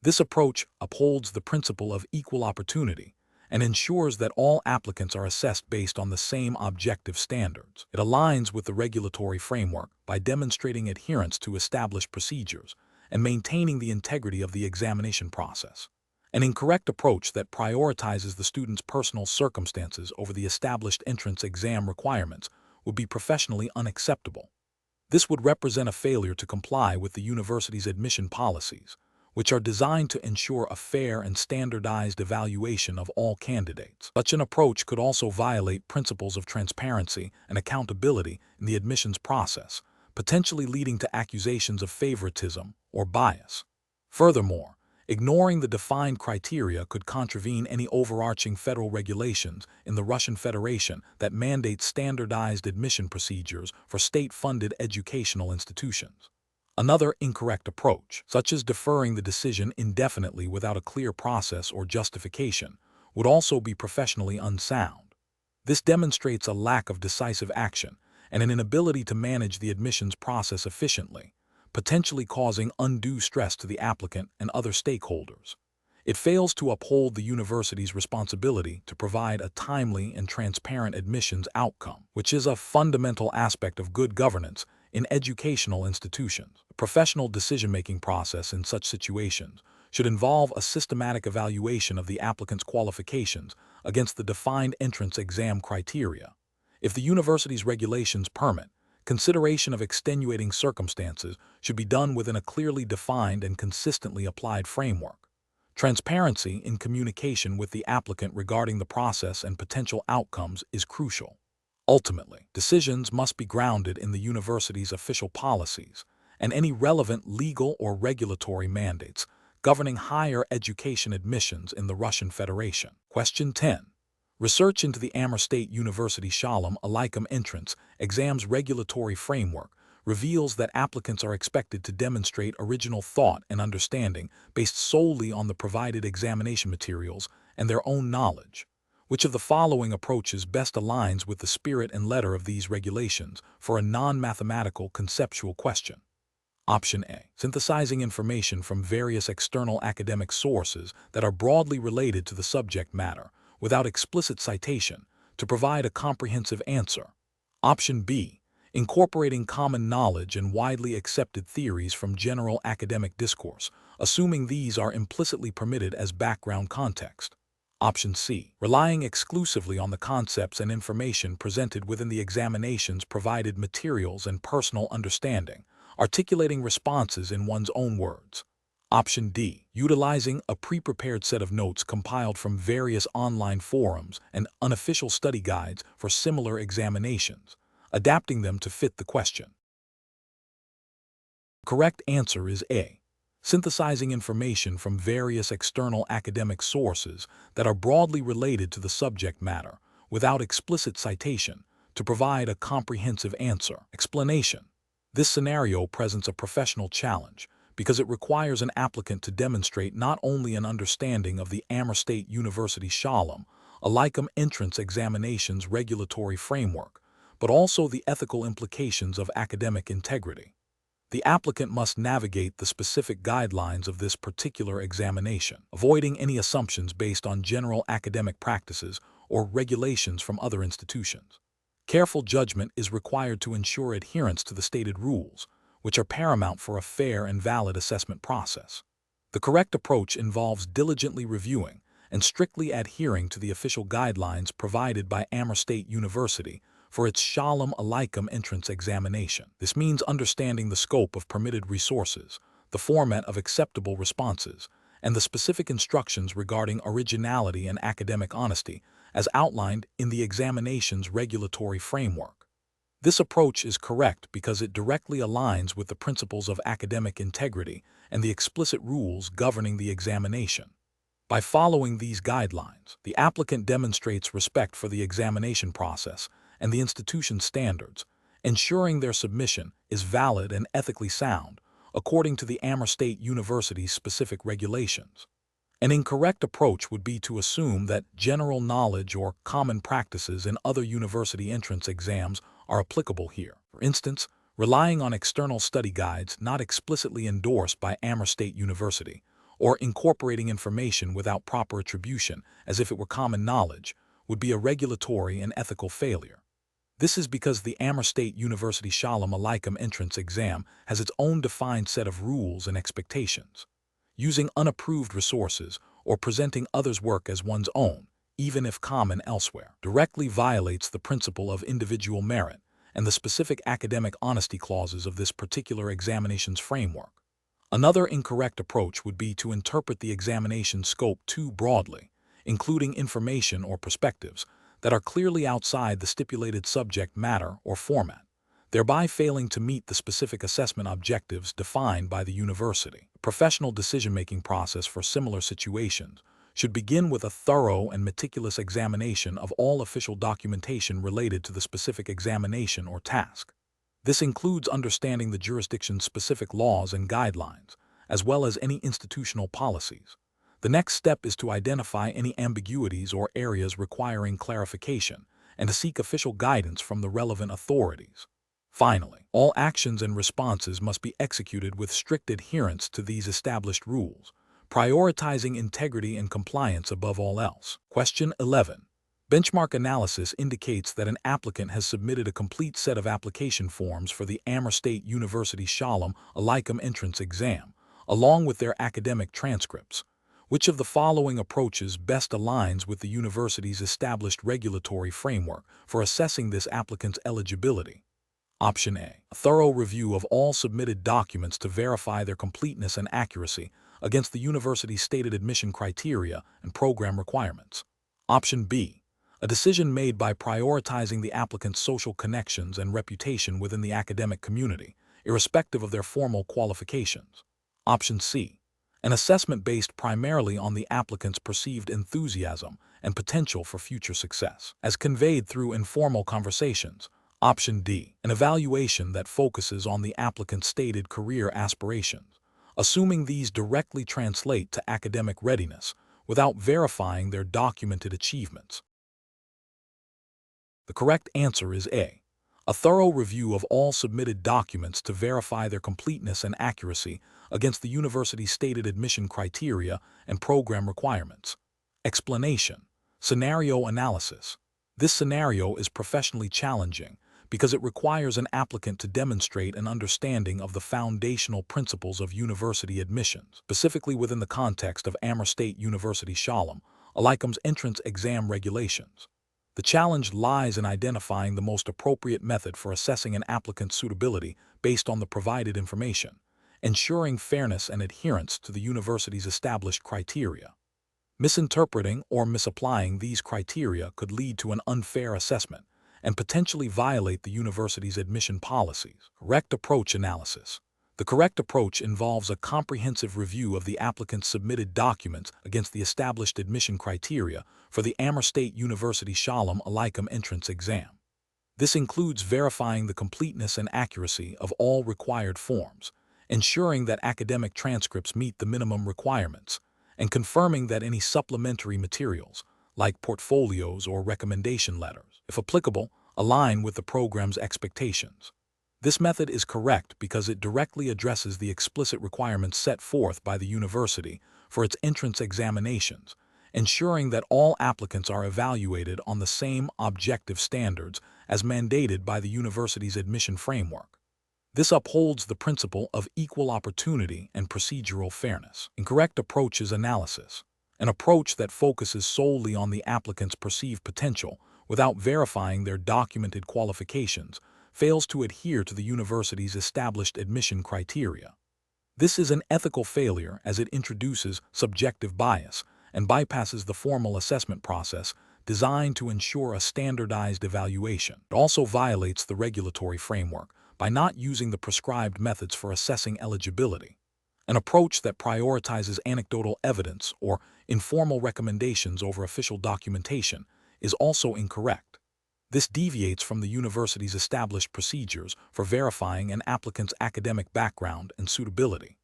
This approach upholds the principle of equal opportunity and ensures that all applicants are assessed based on the same objective standards. It aligns with the regulatory framework by demonstrating adherence to established procedures and maintaining the integrity of the examination process. An incorrect approach that prioritizes the student's personal circumstances over the established entrance exam requirements would be professionally unacceptable. This would represent a failure to comply with the university's admission policies, which are designed to ensure a fair and standardized evaluation of all candidates. Such an approach could also violate principles of transparency and accountability in the admissions process, potentially leading to accusations of favoritism or bias. Furthermore, ignoring the defined criteria could contravene any overarching federal regulations in the Russian Federation that mandate standardized admission procedures for state-funded educational institutions. Another incorrect approach, such as deferring the decision indefinitely without a clear process or justification, would also be professionally unsound. This demonstrates a lack of decisive action and an inability to manage the admissions process efficiently, potentially causing undue stress to the applicant and other stakeholders. It fails to uphold the university's responsibility to provide a timely and transparent admissions outcome, which is a fundamental aspect of good governance in educational institutions. The professional decision-making process in such situations should involve a systematic evaluation of the applicant's qualifications against the defined entrance exam criteria. If the university's regulations permit, consideration of extenuating circumstances should be done within a clearly defined and consistently applied framework. Transparency in communication with the applicant regarding the process and potential outcomes is crucial. Ultimately, decisions must be grounded in the university's official policies and any relevant legal or regulatory mandates governing higher education admissions in the Russian Federation. Question 10. Research into the Amur State University Sholom Aleichem entrance exams regulatory framework reveals that applicants are expected to demonstrate original thought and understanding based solely on the provided examination materials and their own knowledge. Which of the following approaches best aligns with the spirit and letter of these regulations for a non-mathematical conceptual question? Option A. Synthesizing information from various external academic sources that are broadly related to the subject matter, without explicit citation, to provide a comprehensive answer. Option B. Incorporating common knowledge and widely accepted theories from general academic discourse, assuming these are implicitly permitted as background context. Option C. Relying exclusively on the concepts and information presented within the examination's provided materials and personal understanding, articulating responses in one's own words. Option D. Utilizing a pre-prepared set of notes compiled from various online forums and unofficial study guides for similar examinations, adapting them to fit the question. The correct answer is A. Synthesizing information from various external academic sources that are broadly related to the subject matter, without explicit citation, to provide a comprehensive answer. Explanation. This scenario presents a professional challenge because it requires an applicant to demonstrate not only an understanding of the Amur State University Sholom Aleichem entrance examination's regulatory framework, but also the ethical implications of academic integrity. The applicant must navigate the specific guidelines of this particular examination, avoiding any assumptions based on general academic practices or regulations from other institutions. Careful judgment is required to ensure adherence to the stated rules, which are paramount for a fair and valid assessment process. The correct approach involves diligently reviewing and strictly adhering to the official guidelines provided by Amur State University for its Sholom Aleichem entrance examination. This means understanding the scope of permitted resources, the format of acceptable responses, and the specific instructions regarding originality and academic honesty as outlined in the examination's regulatory framework. This approach is correct because it directly aligns with the principles of academic integrity and the explicit rules governing the examination. By following these guidelines, the applicant demonstrates respect for the examination process and the institution's standards, ensuring their submission is valid and ethically sound, according to the Amur State University's specific regulations. An incorrect approach would be to assume that general knowledge or common practices in other university entrance exams are applicable here. For instance, relying on external study guides not explicitly endorsed by Amur State University, or incorporating information without proper attribution as if it were common knowledge, would be a regulatory and ethical failure. This is because the Amur State University Sholom Aleichem entrance exam has its own defined set of rules and expectations. Using unapproved resources or presenting others' work as one's own, even if common elsewhere, directly violates the principle of individual merit and the specific academic honesty clauses of this particular examination's framework. Another incorrect approach would be to interpret the examination scope too broadly, including information or perspectives that are clearly outside the stipulated subject matter or format, thereby failing to meet the specific assessment objectives defined by the university. The professional decision-making process for similar situations should begin with a thorough and meticulous examination of all official documentation related to the specific examination or task. This includes understanding the jurisdiction's specific laws and guidelines, as well as any institutional policies. The next step is to identify any ambiguities or areas requiring clarification and to seek official guidance from the relevant authorities. Finally, all actions and responses must be executed with strict adherence to these established rules, prioritizing integrity and compliance above all else. Question 11. Benchmark analysis indicates that an applicant has submitted a complete set of application forms for the Amur State University Sholom Aleichem entrance exam, along with their academic transcripts. Which of the following approaches best aligns with the university's established regulatory framework for assessing this applicant's eligibility? Option A. A thorough review of all submitted documents to verify their completeness and accuracy against the university's stated admission criteria and program requirements. Option B. A decision made by prioritizing the applicant's social connections and reputation within the academic community, irrespective of their formal qualifications. Option C. An assessment based primarily on the applicant's perceived enthusiasm and potential for future success, as conveyed through informal conversations. Option D. An evaluation that focuses on the applicant's stated career aspirations, assuming these directly translate to academic readiness without verifying their documented achievements. The correct answer is A. A thorough review of all submitted documents to verify their completeness and accuracy against the university's stated admission criteria and program requirements. Explanation. Scenario analysis. This scenario is professionally challenging because it requires an applicant to demonstrate an understanding of the foundational principles of university admissions, specifically within the context of Amur State University Sholom Aleichem's entrance exam regulations. The challenge lies in identifying the most appropriate method for assessing an applicant's suitability based on the provided information, ensuring fairness and adherence to the university's established criteria. Misinterpreting or misapplying these criteria could lead to an unfair assessment and potentially violate the university's admission policies. Correct approach analysis. The correct approach involves a comprehensive review of the applicant's submitted documents against the established admission criteria for the Amur State University Sholom Aleichem entrance exam. This includes verifying the completeness and accuracy of all required forms, ensuring that academic transcripts meet the minimum requirements, and confirming that any supplementary materials, like portfolios or recommendation letters, if applicable, align with the program's expectations. This method is correct because it directly addresses the explicit requirements set forth by the university for its entrance examinations, ensuring that all applicants are evaluated on the same objective standards as mandated by the university's admission framework. This upholds the principle of equal opportunity and procedural fairness. Incorrect approach is analysis, an approach that focuses solely on the applicant's perceived potential without verifying their documented qualifications, fails to adhere to the university's established admission criteria. This is an ethical failure as it introduces subjective bias and bypasses the formal assessment process designed to ensure a standardized evaluation. It also violates the regulatory framework by not using the prescribed methods for assessing eligibility. An approach that prioritizes anecdotal evidence or informal recommendations over official documentation is also incorrect. This deviates from the university's established procedures for verifying an applicant's academic background and suitability.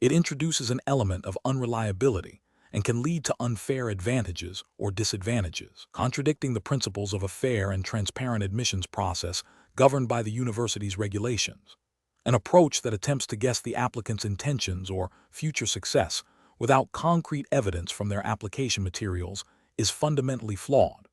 It introduces an element of unreliability and can lead to unfair advantages or disadvantages, contradicting the principles of a fair and transparent admissions process governed by the university's regulations. An approach that attempts to guess the applicant's intentions or future success without concrete evidence from their application materials is fundamentally flawed.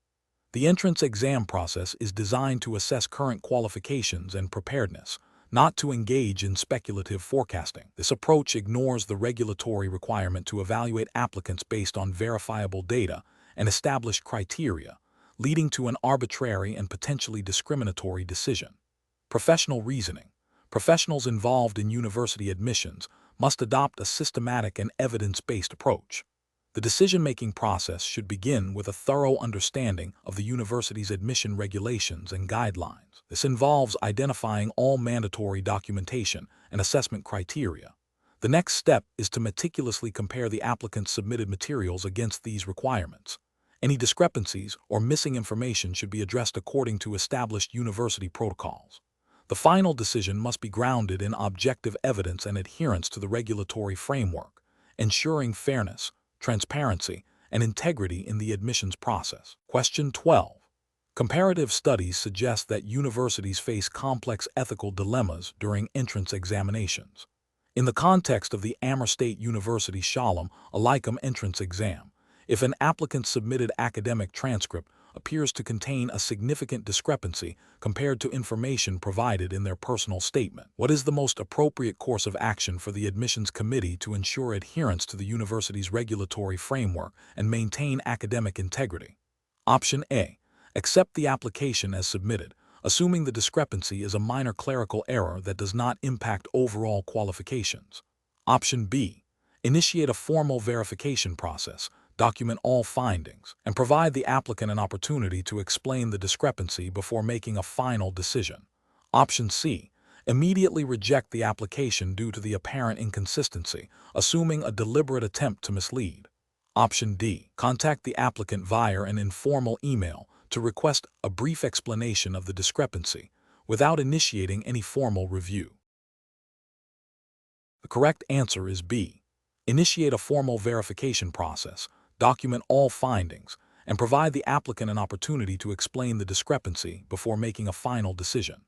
The entrance exam process is designed to assess current qualifications and preparedness, not to engage in speculative forecasting. This approach ignores the regulatory requirement to evaluate applicants based on verifiable data and established criteria, leading to an arbitrary and potentially discriminatory decision. Professional reasoning. Professionals involved in university admissions must adopt a systematic and evidence-based approach. The decision-making process should begin with a thorough understanding of the university's admission regulations and guidelines. This involves identifying all mandatory documentation and assessment criteria. The next step is to meticulously compare the applicant's submitted materials against these requirements. Any discrepancies or missing information should be addressed according to established university protocols. The final decision must be grounded in objective evidence and adherence to the regulatory framework, ensuring fairness, transparency, and integrity in the admissions process. Question 12. Comparative studies suggest that universities face complex ethical dilemmas during entrance examinations. In the context of the Amur State University Sholom Aleichem entrance exam, if an applicant's submitted academic transcript appears to contain a significant discrepancy compared to information provided in their personal statement, what is the most appropriate course of action for the admissions committee to ensure adherence to the university's regulatory framework and maintain academic integrity? Option A. Accept the application as submitted, assuming the discrepancy is a minor clerical error that does not impact overall qualifications. Option B. Initiate a formal verification process, document all findings, and provide the applicant an opportunity to explain the discrepancy before making a final decision. Option C. Immediately reject the application due to the apparent inconsistency, assuming a deliberate attempt to mislead. Option D. Contact the applicant via an informal email to request a brief explanation of the discrepancy without initiating any formal review. The correct answer is B. Initiate a formal verification process, document all findings, and provide the applicant an opportunity to explain the discrepancy before making a final decision.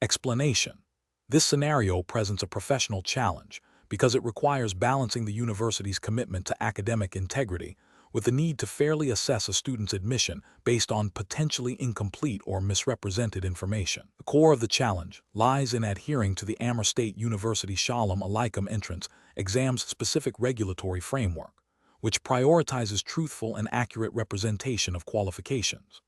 Explanation. This scenario presents a professional challenge because it requires balancing the university's commitment to academic integrity with the need to fairly assess a student's admission based on potentially incomplete or misrepresented information. The core of the challenge lies in adhering to the Amur State University Sholom Aleichem entrance exam's specific regulatory framework, which prioritizes truthful and accurate representation of qualifications.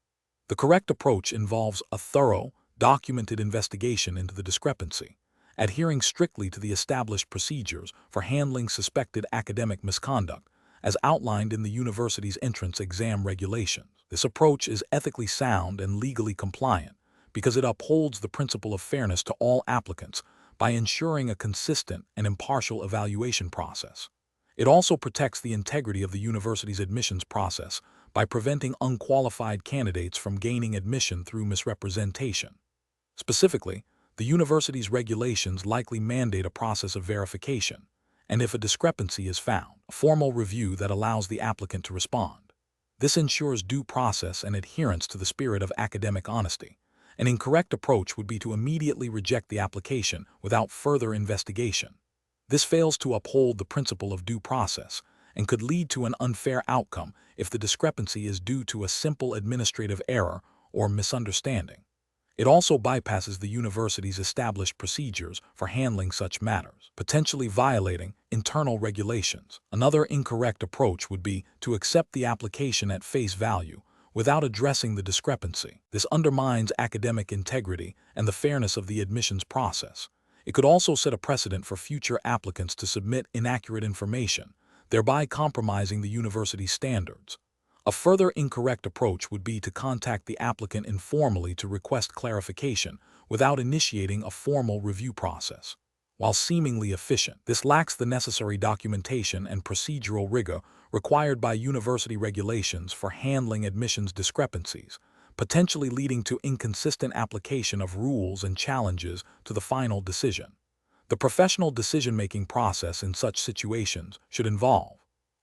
The correct approach involves a thorough, documented investigation into the discrepancy, adhering strictly to the established procedures for handling suspected academic misconduct, as outlined in the university's entrance exam regulations. This approach is ethically sound and legally compliant because it upholds the principle of fairness to all applicants by ensuring a consistent and impartial evaluation process. It also protects the integrity of the university's admissions process by preventing unqualified candidates from gaining admission through misrepresentation. Specifically, the university's regulations likely mandate a process of verification, and if a discrepancy is found, a formal review that allows the applicant to respond. This ensures due process and adherence to the spirit of academic honesty. An incorrect approach would be to immediately reject the application without further investigation. This fails to uphold the principle of due process and could lead to an unfair outcome if the discrepancy is due to a simple administrative error or misunderstanding. It also bypasses the university's established procedures for handling such matters, potentially violating internal regulations. Another incorrect approach would be to accept the application at face value without addressing the discrepancy. This undermines academic integrity and the fairness of the admissions process. It could also set a precedent for future applicants to submit inaccurate information, thereby compromising the university's standards. A further incorrect approach would be to contact the applicant informally to request clarification without initiating a formal review process. While seemingly efficient, this lacks the necessary documentation and procedural rigor required by university regulations for handling admissions discrepancies, potentially leading to inconsistent application of rules and challenges to the final decision. The professional decision-making process in such situations should involve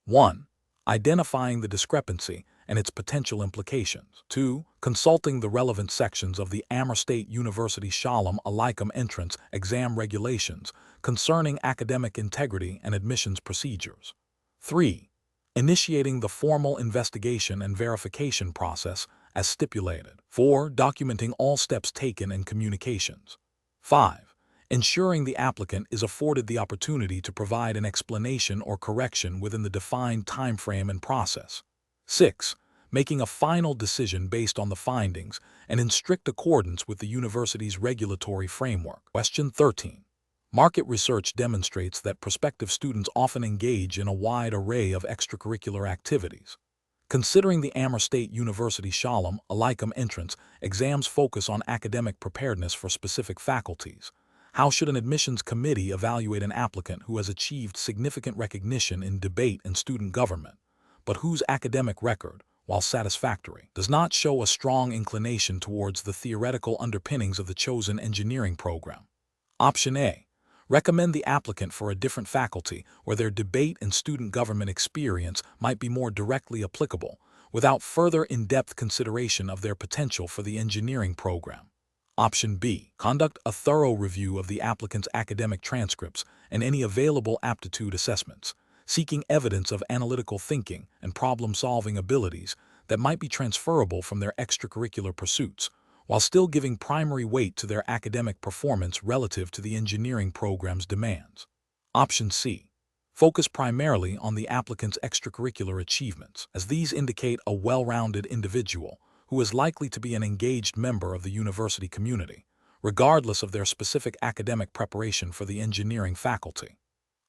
1. Identifying the discrepancy and its potential implications. 2. Consulting the relevant sections of the Amur State University Sholom Aleichem entrance exam regulations concerning academic integrity and admissions procedures. 3. Initiating the formal investigation and verification process as stipulated. 4. Documenting all steps taken and communications. 5. Ensuring the applicant is afforded the opportunity to provide an explanation or correction within the defined timeframe and process. 6. Making a final decision based on the findings and in strict accordance with the university's regulatory framework. Question 13. Market research demonstrates that prospective students often engage in a wide array of extracurricular activities. Considering the Amur State University Sholom Aleichem entrance exams focus on academic preparedness for specific faculties, how should an admissions committee evaluate an applicant who has achieved significant recognition in debate and student government, but whose academic record, while satisfactory, does not show a strong inclination towards the theoretical underpinnings of the chosen engineering program? Option A. Recommend the applicant for a different faculty where their debate and student government experience might be more directly applicable, without further in-depth consideration of their potential for the engineering program. Option B. Conduct a thorough review of the applicant's academic transcripts and any available aptitude assessments, seeking evidence of analytical thinking and problem-solving abilities that might be transferable from their extracurricular pursuits, while still giving primary weight to their academic performance relative to the engineering program's demands. Option C. Focus primarily on the applicant's extracurricular achievements, as these indicate a well-rounded individual who is likely to be an engaged member of the university community, regardless of their specific academic preparation for the engineering faculty.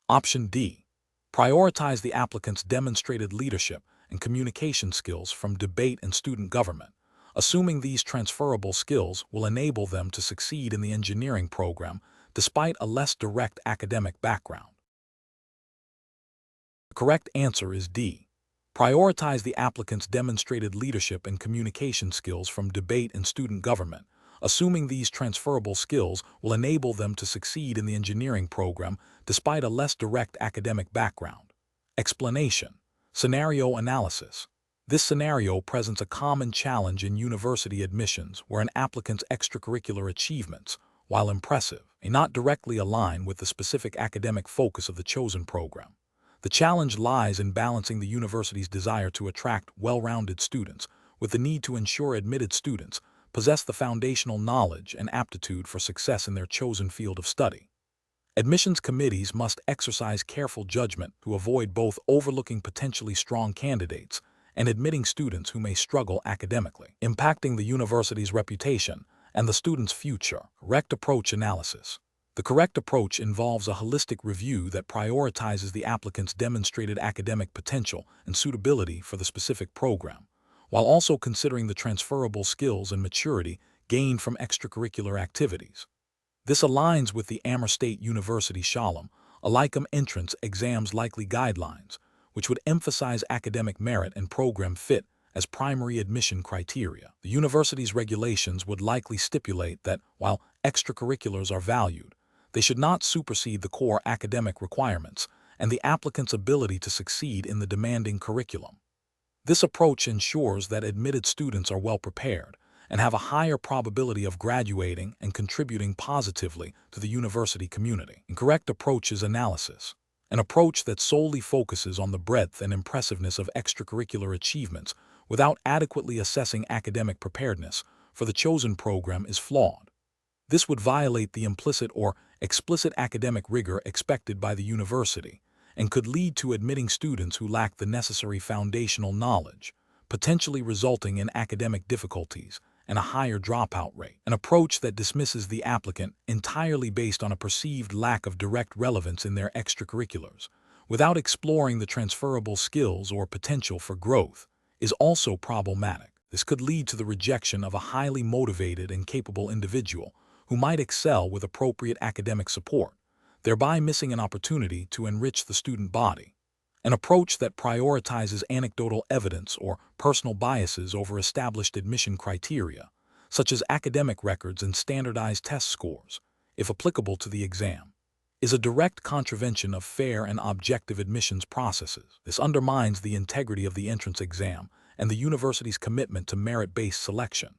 Option D. Prioritize the applicant's demonstrated leadership and communication skills from debate and student government, assuming these transferable skills will enable them to succeed in the engineering program despite a less direct academic background. The correct answer is D. Prioritize the applicant's demonstrated leadership and communication skills from debate and student government, assuming these transferable skills will enable them to succeed in the engineering program despite a less direct academic background. Explanation. Scenario analysis. This scenario presents a common challenge in university admissions where an applicant's extracurricular achievements, while impressive, may not directly align with the specific academic focus of the chosen program. The challenge lies in balancing the university's desire to attract well-rounded students with the need to ensure admitted students possess the foundational knowledge and aptitude for success in their chosen field of study. Admissions committees must exercise careful judgment to avoid both overlooking potentially strong candidates and admitting students who may struggle academically, impacting the university's reputation and the student's future. Correct approach analysis. The correct approach involves a holistic review that prioritizes the applicant's demonstrated academic potential and suitability for the specific program, while also considering the transferable skills and maturity gained from extracurricular activities. This aligns with the Amur State University Sholom, Aleichem entrance exams likely guidelines, which would emphasize academic merit and program fit as primary admission criteria. The university's regulations would likely stipulate that while extracurriculars are valued, they should not supersede the core academic requirements and the applicant's ability to succeed in the demanding curriculum. This approach ensures that admitted students are well prepared and have a higher probability of graduating and contributing positively to the university community. Incorrect approach is analysis. An approach that solely focuses on the breadth and impressiveness of extracurricular achievements without adequately assessing academic preparedness for the chosen program is flawed. This would violate the implicit or explicit academic rigor expected by the university and could lead to admitting students who lack the necessary foundational knowledge, potentially resulting in academic difficulties and a higher dropout rate. An approach that dismisses the applicant entirely based on a perceived lack of direct relevance in their extracurriculars, without exploring the transferable skills or potential for growth, is also problematic. This could lead to the rejection of a highly motivated and capable individual who might excel with appropriate academic support, thereby missing an opportunity to enrich the student body. An approach that prioritizes anecdotal evidence or personal biases over established admission criteria, such as academic records and standardized test scores, if applicable to the exam, is a direct contravention of fair and objective admissions processes. This undermines the integrity of the entrance exam and the university's commitment to merit-based selection.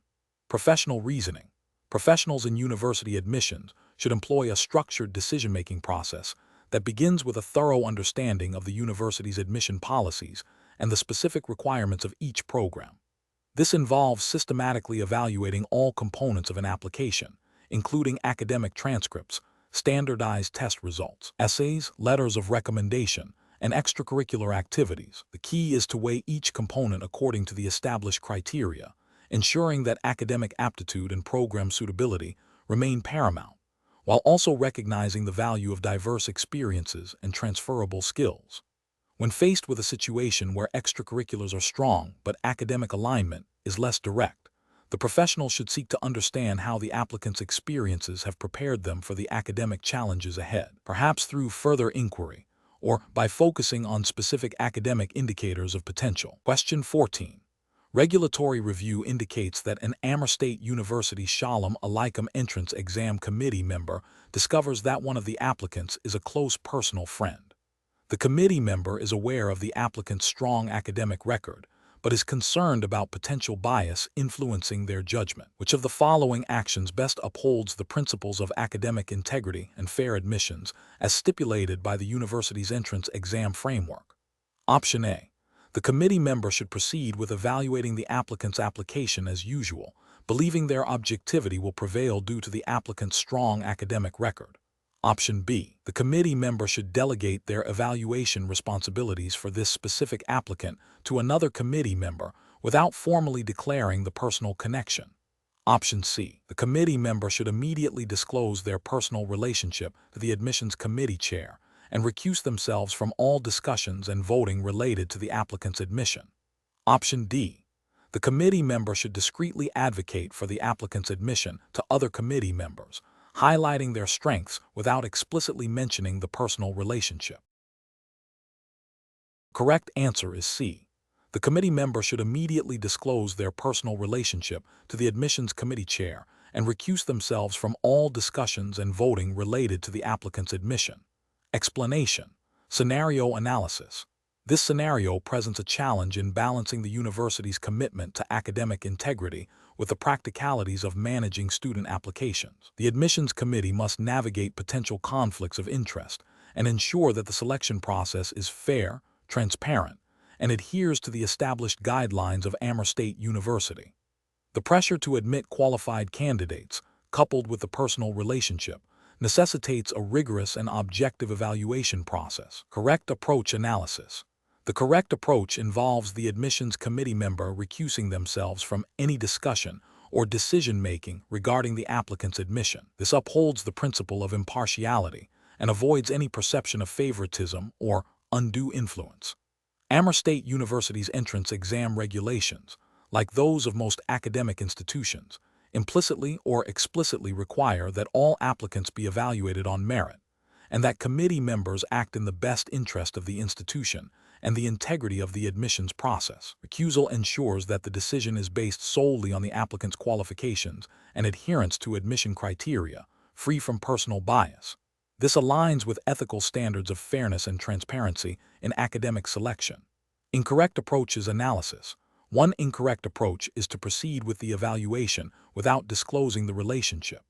Professional reasoning. Professionals in university admissions should employ a structured decision-making process that begins with a thorough understanding of the university's admission policies and the specific requirements of each program. This involves systematically evaluating all components of an application, including academic transcripts, standardized test results, essays, letters of recommendation, and extracurricular activities. The key is to weigh each component according to the established criteria, ensuring that academic aptitude and program suitability remain paramount, while also recognizing the value of diverse experiences and transferable skills. When faced with a situation where extracurriculars are strong but academic alignment is less direct, the professional should seek to understand how the applicant's experiences have prepared them for the academic challenges ahead, perhaps through further inquiry or by focusing on specific academic indicators of potential. Question 14. Regulatory review indicates that an Amur State University Sholom Aleichem entrance exam committee member discovers that one of the applicants is a close personal friend. The committee member is aware of the applicant's strong academic record, but is concerned about potential bias influencing their judgment. Which of the following actions best upholds the principles of academic integrity and fair admissions as stipulated by the university's entrance exam framework? Option A. The committee member should proceed with evaluating the applicant's application as usual, believing their objectivity will prevail due to the applicant's strong academic record. Option B. The committee member should delegate their evaluation responsibilities for this specific applicant to another committee member without formally declaring the personal connection. Option C. The committee member should immediately disclose their personal relationship to the admissions committee chair and recuse themselves from all discussions and voting related to the applicant's admission. Option D. The committee member should discreetly advocate for the applicant's admission to other committee members, highlighting their strengths without explicitly mentioning the personal relationship. Correct answer is C. The committee member should immediately disclose their personal relationship to the admissions committee chair and recuse themselves from all discussions and voting related to the applicant's admission. Explanation. Scenario analysis. This scenario presents a challenge in balancing the university's commitment to academic integrity with the practicalities of managing student applications. The admissions committee must navigate potential conflicts of interest and ensure that the selection process is fair, transparent, and adheres to the established guidelines of Amur State University. The pressure to admit qualified candidates, coupled with the personal relationship, necessitates a rigorous and objective evaluation process. Correct approach analysis. The correct approach involves the admissions committee member recusing themselves from any discussion or decision-making regarding the applicant's admission. This upholds the principle of impartiality and avoids any perception of favoritism or undue influence. Amur State University's entrance exam regulations, like those of most academic institutions, implicitly or explicitly require that all applicants be evaluated on merit, and that committee members act in the best interest of the institution and the integrity of the admissions process. Recusal ensures that the decision is based solely on the applicant's qualifications and adherence to admission criteria, free from personal bias. This aligns with ethical standards of fairness and transparency in academic selection. Incorrect approaches analysis. One incorrect approach is to proceed with the evaluation without disclosing the relationship.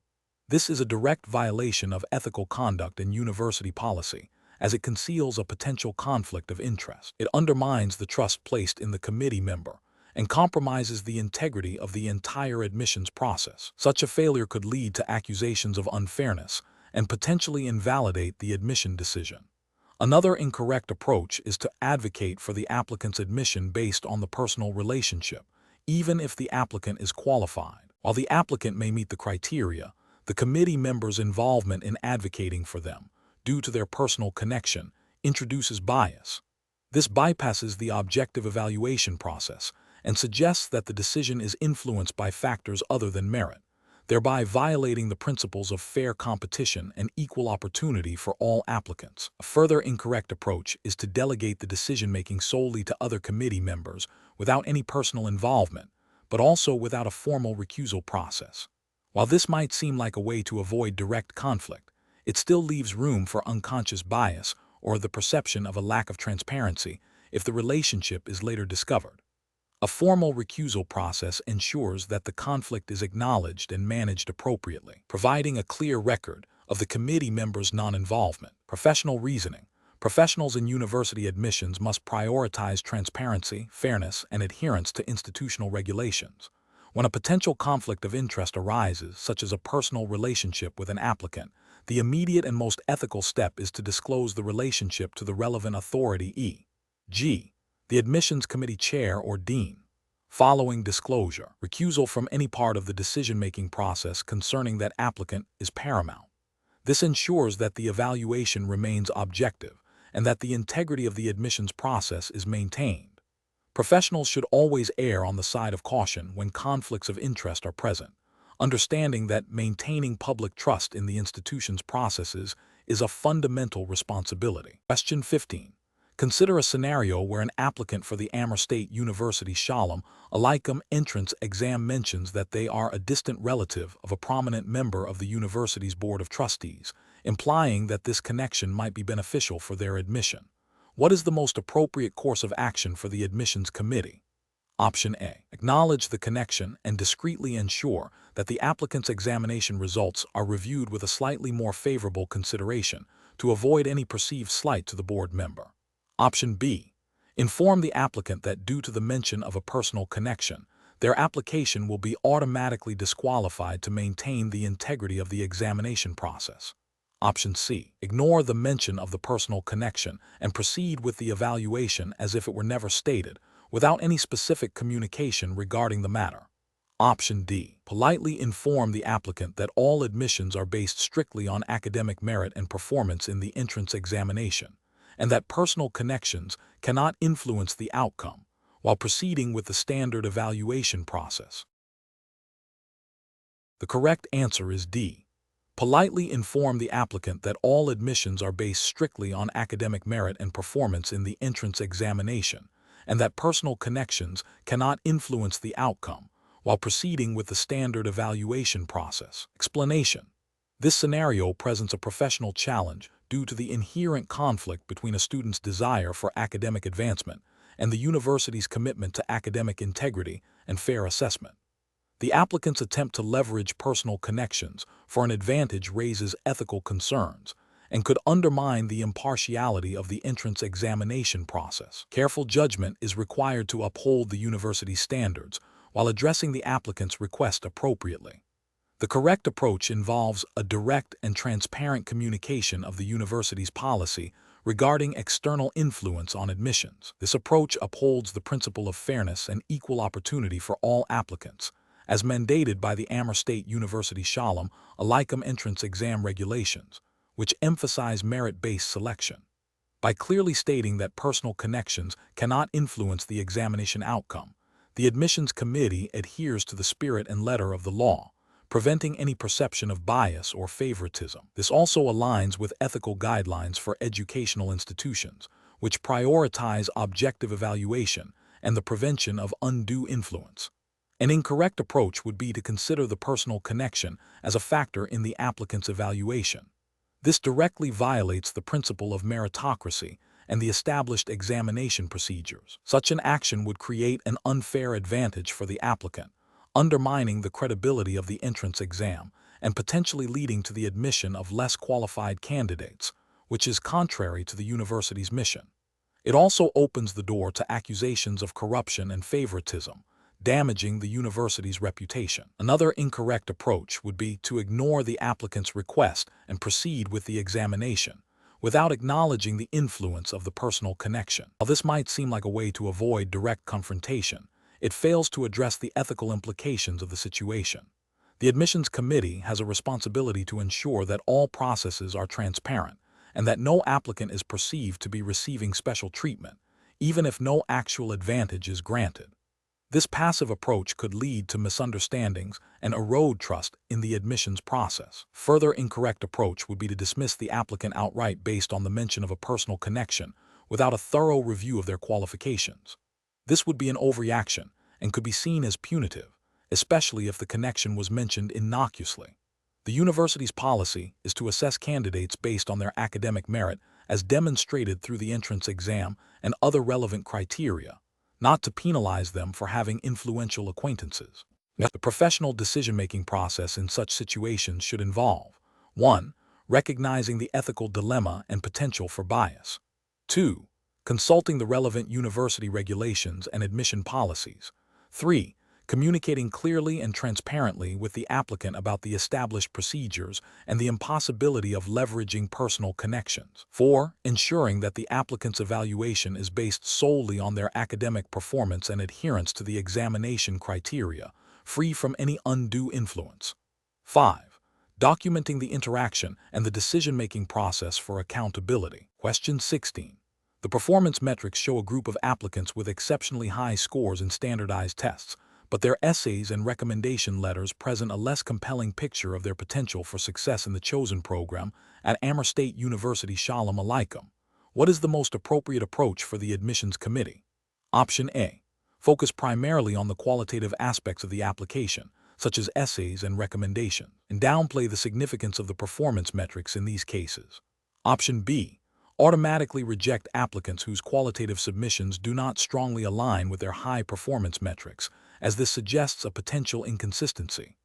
This is a direct violation of ethical conduct and university policy, as it conceals a potential conflict of interest. It undermines the trust placed in the committee member and compromises the integrity of the entire admissions process. Such a failure could lead to accusations of unfairness and potentially invalidate the admission decision. Another incorrect approach is to advocate for the applicant's admission based on the personal relationship, even if the applicant is qualified. While the applicant may meet the criteria, the committee member's involvement in advocating for them, due to their personal connection, introduces bias. This bypasses the objective evaluation process and suggests that the decision is influenced by factors other than merit, thereby violating the principles of fair competition and equal opportunity for all applicants. A further incorrect approach is to delegate the decision-making solely to other committee members without any personal involvement, but also without a formal recusal process. While this might seem like a way to avoid direct conflict, it still leaves room for unconscious bias or the perception of a lack of transparency if the relationship is later discovered. A formal recusal process ensures that the conflict is acknowledged and managed appropriately, providing a clear record of the committee member's non-involvement. Professional reasoning. Professionals in university admissions must prioritize transparency, fairness, and adherence to institutional regulations. When a potential conflict of interest arises, such as a personal relationship with an applicant, the immediate and most ethical step is to disclose the relationship to the relevant authority, e.g., the admissions committee chair or dean. Following disclosure, recusal from any part of the decision-making process concerning that applicant is paramount. This ensures that the evaluation remains objective and that the integrity of the admissions process is maintained. Professionals should always err on the side of caution when conflicts of interest are present, understanding that maintaining public trust in the institution's processes is a fundamental responsibility. Question 15. Consider a scenario where an applicant for the Amur State University Sholom, Aleichem entrance exam mentions that they are a distant relative of a prominent member of the university's Board of Trustees, implying that this connection might be beneficial for their admission. What is the most appropriate course of action for the admissions committee? Option A. Acknowledge the connection and discreetly ensure that the applicant's examination results are reviewed with a slightly more favorable consideration to avoid any perceived slight to the board member. Option B. Inform the applicant that due to the mention of a personal connection, their application will be automatically disqualified to maintain the integrity of the examination process. Option C. Ignore the mention of the personal connection and proceed with the evaluation as if it were never stated, without any specific communication regarding the matter. Option D. Politely inform the applicant that all admissions are based strictly on academic merit and performance in the entrance examination, and that personal connections cannot influence the outcome, while proceeding with the standard evaluation process. The correct answer is D. Politely inform the applicant that all admissions are based strictly on academic merit and performance in the entrance examination, and that personal connections cannot influence the outcome, while proceeding with the standard evaluation process. Explanation. This scenario presents a professional challenge due to the inherent conflict between a student's desire for academic advancement and the university's commitment to academic integrity and fair assessment. The applicant's attempt to leverage personal connections for an advantage raises ethical concerns and could undermine the impartiality of the entrance examination process. Careful judgment is required to uphold the university's standards while addressing the applicant's request appropriately. The correct approach involves a direct and transparent communication of the university's policy regarding external influence on admissions. This approach upholds the principle of fairness and equal opportunity for all applicants, as mandated by the Amur State University Sholom, Aleichem entrance exam regulations, which emphasize merit-based selection. By clearly stating that personal connections cannot influence the examination outcome, the admissions committee adheres to the spirit and letter of the law, preventing any perception of bias or favoritism. This also aligns with ethical guidelines for educational institutions, which prioritize objective evaluation and the prevention of undue influence. An incorrect approach would be to consider the personal connection as a factor in the applicant's evaluation. This directly violates the principle of meritocracy and the established examination procedures. Such an action would create an unfair advantage for the applicant, undermining the credibility of the entrance exam and potentially leading to the admission of less qualified candidates, which is contrary to the university's mission. It also opens the door to accusations of corruption and favoritism, damaging the university's reputation. Another incorrect approach would be to ignore the applicant's request and proceed with the examination, without acknowledging the influence of the personal connection. While this might seem like a way to avoid direct confrontation, it fails to address the ethical implications of the situation. The admissions committee has a responsibility to ensure that all processes are transparent and that no applicant is perceived to be receiving special treatment, even if no actual advantage is granted. This passive approach could lead to misunderstandings and erode trust in the admissions process. Further incorrect approach would be to dismiss the applicant outright based on the mention of a personal connection without a thorough review of their qualifications. This would be an overreaction and could be seen as punitive, especially if the connection was mentioned innocuously. The university's policy is to assess candidates based on their academic merit as demonstrated through the entrance exam and other relevant criteria, not to penalize them for having influential acquaintances. The professional decision-making process in such situations should involve 1. Recognizing the ethical dilemma and potential for bias. 2. Consulting the relevant university regulations and admission policies. 3. Communicating clearly and transparently with the applicant about the established procedures and the impossibility of leveraging personal connections. 4. Ensuring that the applicant's evaluation is based solely on their academic performance and adherence to the examination criteria, free from any undue influence. 5. Documenting the interaction and the decision-making process for accountability. Question 16. The performance metrics show a group of applicants with exceptionally high scores in standardized tests, but their essays and recommendation letters present a less compelling picture of their potential for success in the chosen program at Amur State University Sholom Aleichem. What is the most appropriate approach for the admissions committee? Option A. Focus primarily on the qualitative aspects of the application, such as essays and recommendations, and downplay the significance of the performance metrics in these cases. Option B. automatically reject applicants whose qualitative submissions do not strongly align with their high performance metrics, as this suggests a potential inconsistency.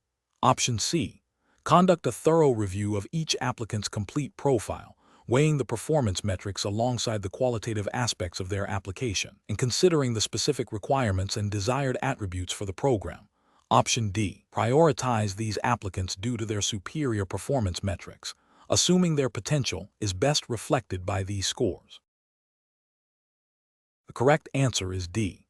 Option C. Conduct a thorough review of each applicant's complete profile, weighing the performance metrics alongside the qualitative aspects of their application, and considering the specific requirements and desired attributes for the program. Option D. Prioritize these applicants due to their superior performance metrics, assuming their potential is best reflected by these scores. The correct answer is D.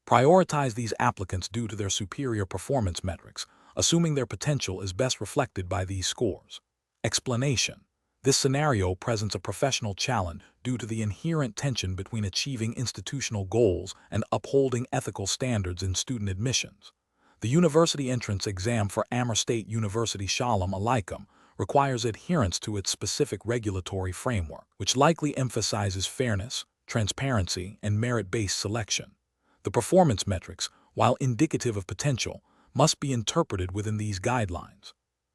Prioritize these applicants due to their superior performance metrics, assuming their potential is best reflected by these scores. Explanation. This scenario presents a professional challenge due to the inherent tension between achieving institutional goals and upholding ethical standards in student admissions. The university entrance exam for Amur State University Sholom Aleichem requires adherence to its specific regulatory framework, which likely emphasizes fairness, transparency, and merit-based selection. The performance metrics, while indicative of potential, must be interpreted within these guidelines.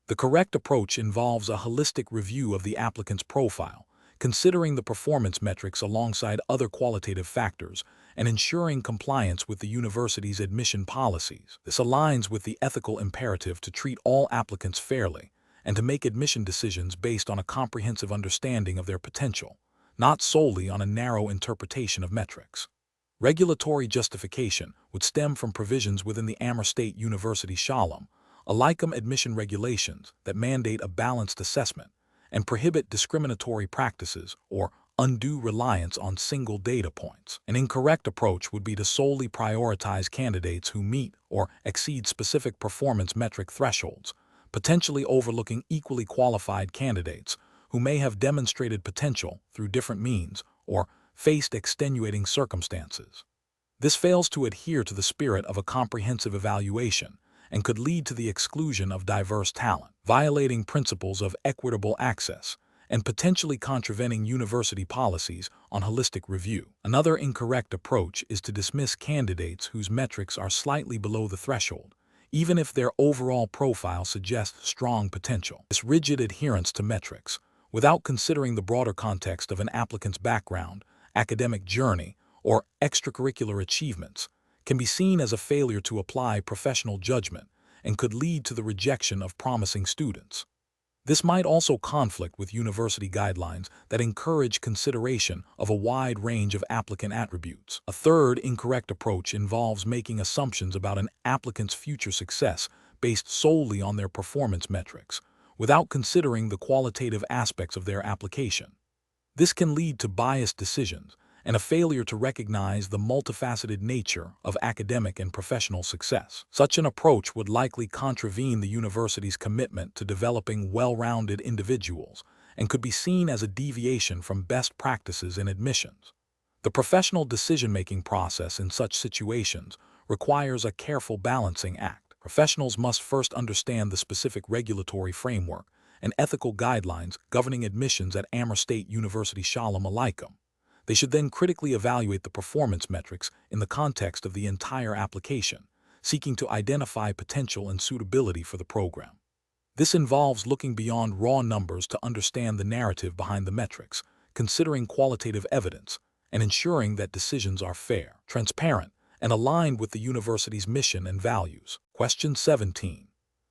The correct approach involves a holistic review of the applicant's profile, considering the performance metrics alongside other qualitative factors, and ensuring compliance with the university's admission policies. This aligns with the ethical imperative to treat all applicants fairly and to make admission decisions based on a comprehensive understanding of their potential, not solely on a narrow interpretation of metrics. Regulatory justification would stem from provisions within the Amur State University Sholom Aleichem admission regulations that mandate a balanced assessment and prohibit discriminatory practices or undue reliance on single data points. An incorrect approach would be to solely prioritize candidates who meet or exceed specific performance metric thresholds, potentially overlooking equally qualified candidates who may have demonstrated potential through different means or faced extenuating circumstances. This fails to adhere to the spirit of a comprehensive evaluation and could lead to the exclusion of diverse talent, violating principles of equitable access, and potentially contravening university policies on holistic review. Another incorrect approach is to dismiss candidates whose metrics are slightly below the threshold, even if their overall profile suggests strong potential. This rigid adherence to metrics, without considering the broader context of an applicant's background, academic journey, or extracurricular achievements, can be seen as a failure to apply professional judgment and could lead to the rejection of promising students. This might also conflict with university guidelines that encourage consideration of a wide range of applicant attributes. A third incorrect approach involves making assumptions about an applicant's future success based solely on their performance metrics, without considering the qualitative aspects of their application. This can lead to biased decisions and a failure to recognize the multifaceted nature of academic and professional success. Such an approach would likely contravene the university's commitment to developing well-rounded individuals and could be seen as a deviation from best practices in admissions. The professional decision-making process in such situations requires a careful balancing act. Professionals must first understand the specific regulatory framework and ethical guidelines governing admissions at Amur State University Sholom Aleichem. They should then critically evaluate the performance metrics in the context of the entire application, seeking to identify potential and suitability for the program. This involves looking beyond raw numbers to understand the narrative behind the metrics, considering qualitative evidence, and ensuring that decisions are fair, transparent, and aligned with the university's mission and values. Question 17.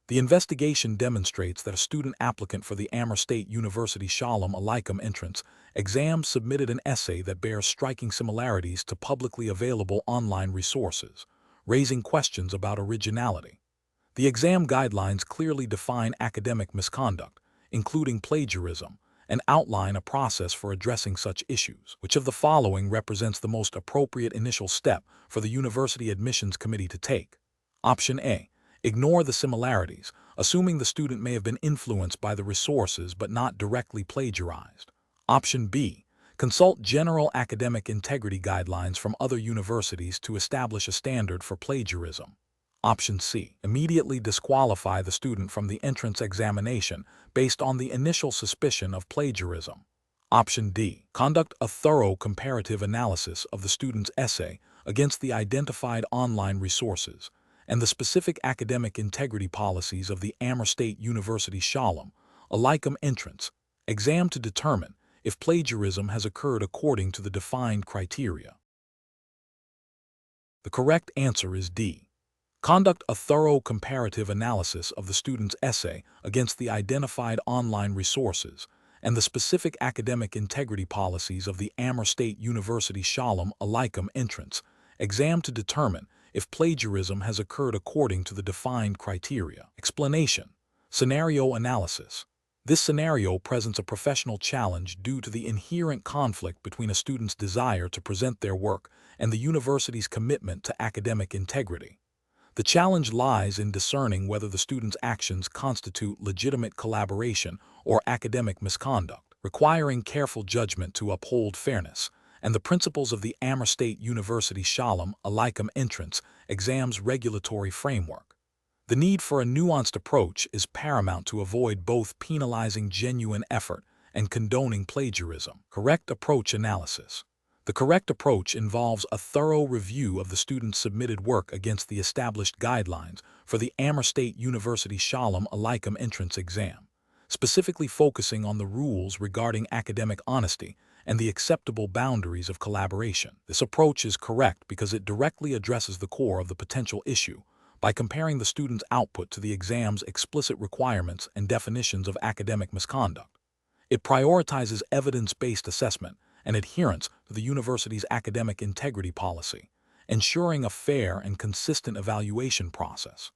The investigation demonstrates that a student applicant for the Amur State University Sholom Aleichem entrance exam submitted an essay that bears striking similarities to publicly available online resources, raising questions about originality. The exam guidelines clearly define academic misconduct, including plagiarism, and outline a process for addressing such issues. Which of the following represents the most appropriate initial step for the University Admissions Committee to take? Option A. Ignore the similarities, assuming the student may have been influenced by the resources but not directly plagiarized. Option B. Consult general academic integrity guidelines from other universities to establish a standard for plagiarism. Option C. Immediately disqualify the student from the entrance examination based on the initial suspicion of plagiarism. Option D. Conduct a thorough comparative analysis of the student's essay against the identified online resources and the specific academic integrity policies of the Amur State University Sholom Aleichem entrance exam to determine if plagiarism has occurred according to the defined criteria. The correct answer is D. Conduct a thorough comparative analysis of the student's essay against the identified online resources and the specific academic integrity policies of the Amur State University Sholom Aleichem entrance exam to determine if plagiarism has occurred according to the defined criteria. Explanation. Scenario analysis. This scenario presents a professional challenge due to the inherent conflict between a student's desire to present their work and the university's commitment to academic integrity. The challenge lies in discerning whether the student's actions constitute legitimate collaboration or academic misconduct, requiring careful judgment to uphold fairness and the principles of the Amur State University Sholom Aleichem entrance exam's regulatory framework. The need for a nuanced approach is paramount to avoid both penalizing genuine effort and condoning plagiarism. Correct approach analysis. The correct approach involves a thorough review of the student's submitted work against the established guidelines for the Amur State University Sholom Aleichem entrance exam, specifically focusing on the rules regarding academic honesty and the acceptable boundaries of collaboration. This approach is correct because it directly addresses the core of the potential issue by comparing the student's output to the exam's explicit requirements and definitions of academic misconduct. It prioritizes evidence-based assessment and adherence to the university's academic integrity policy, ensuring a fair and consistent evaluation process.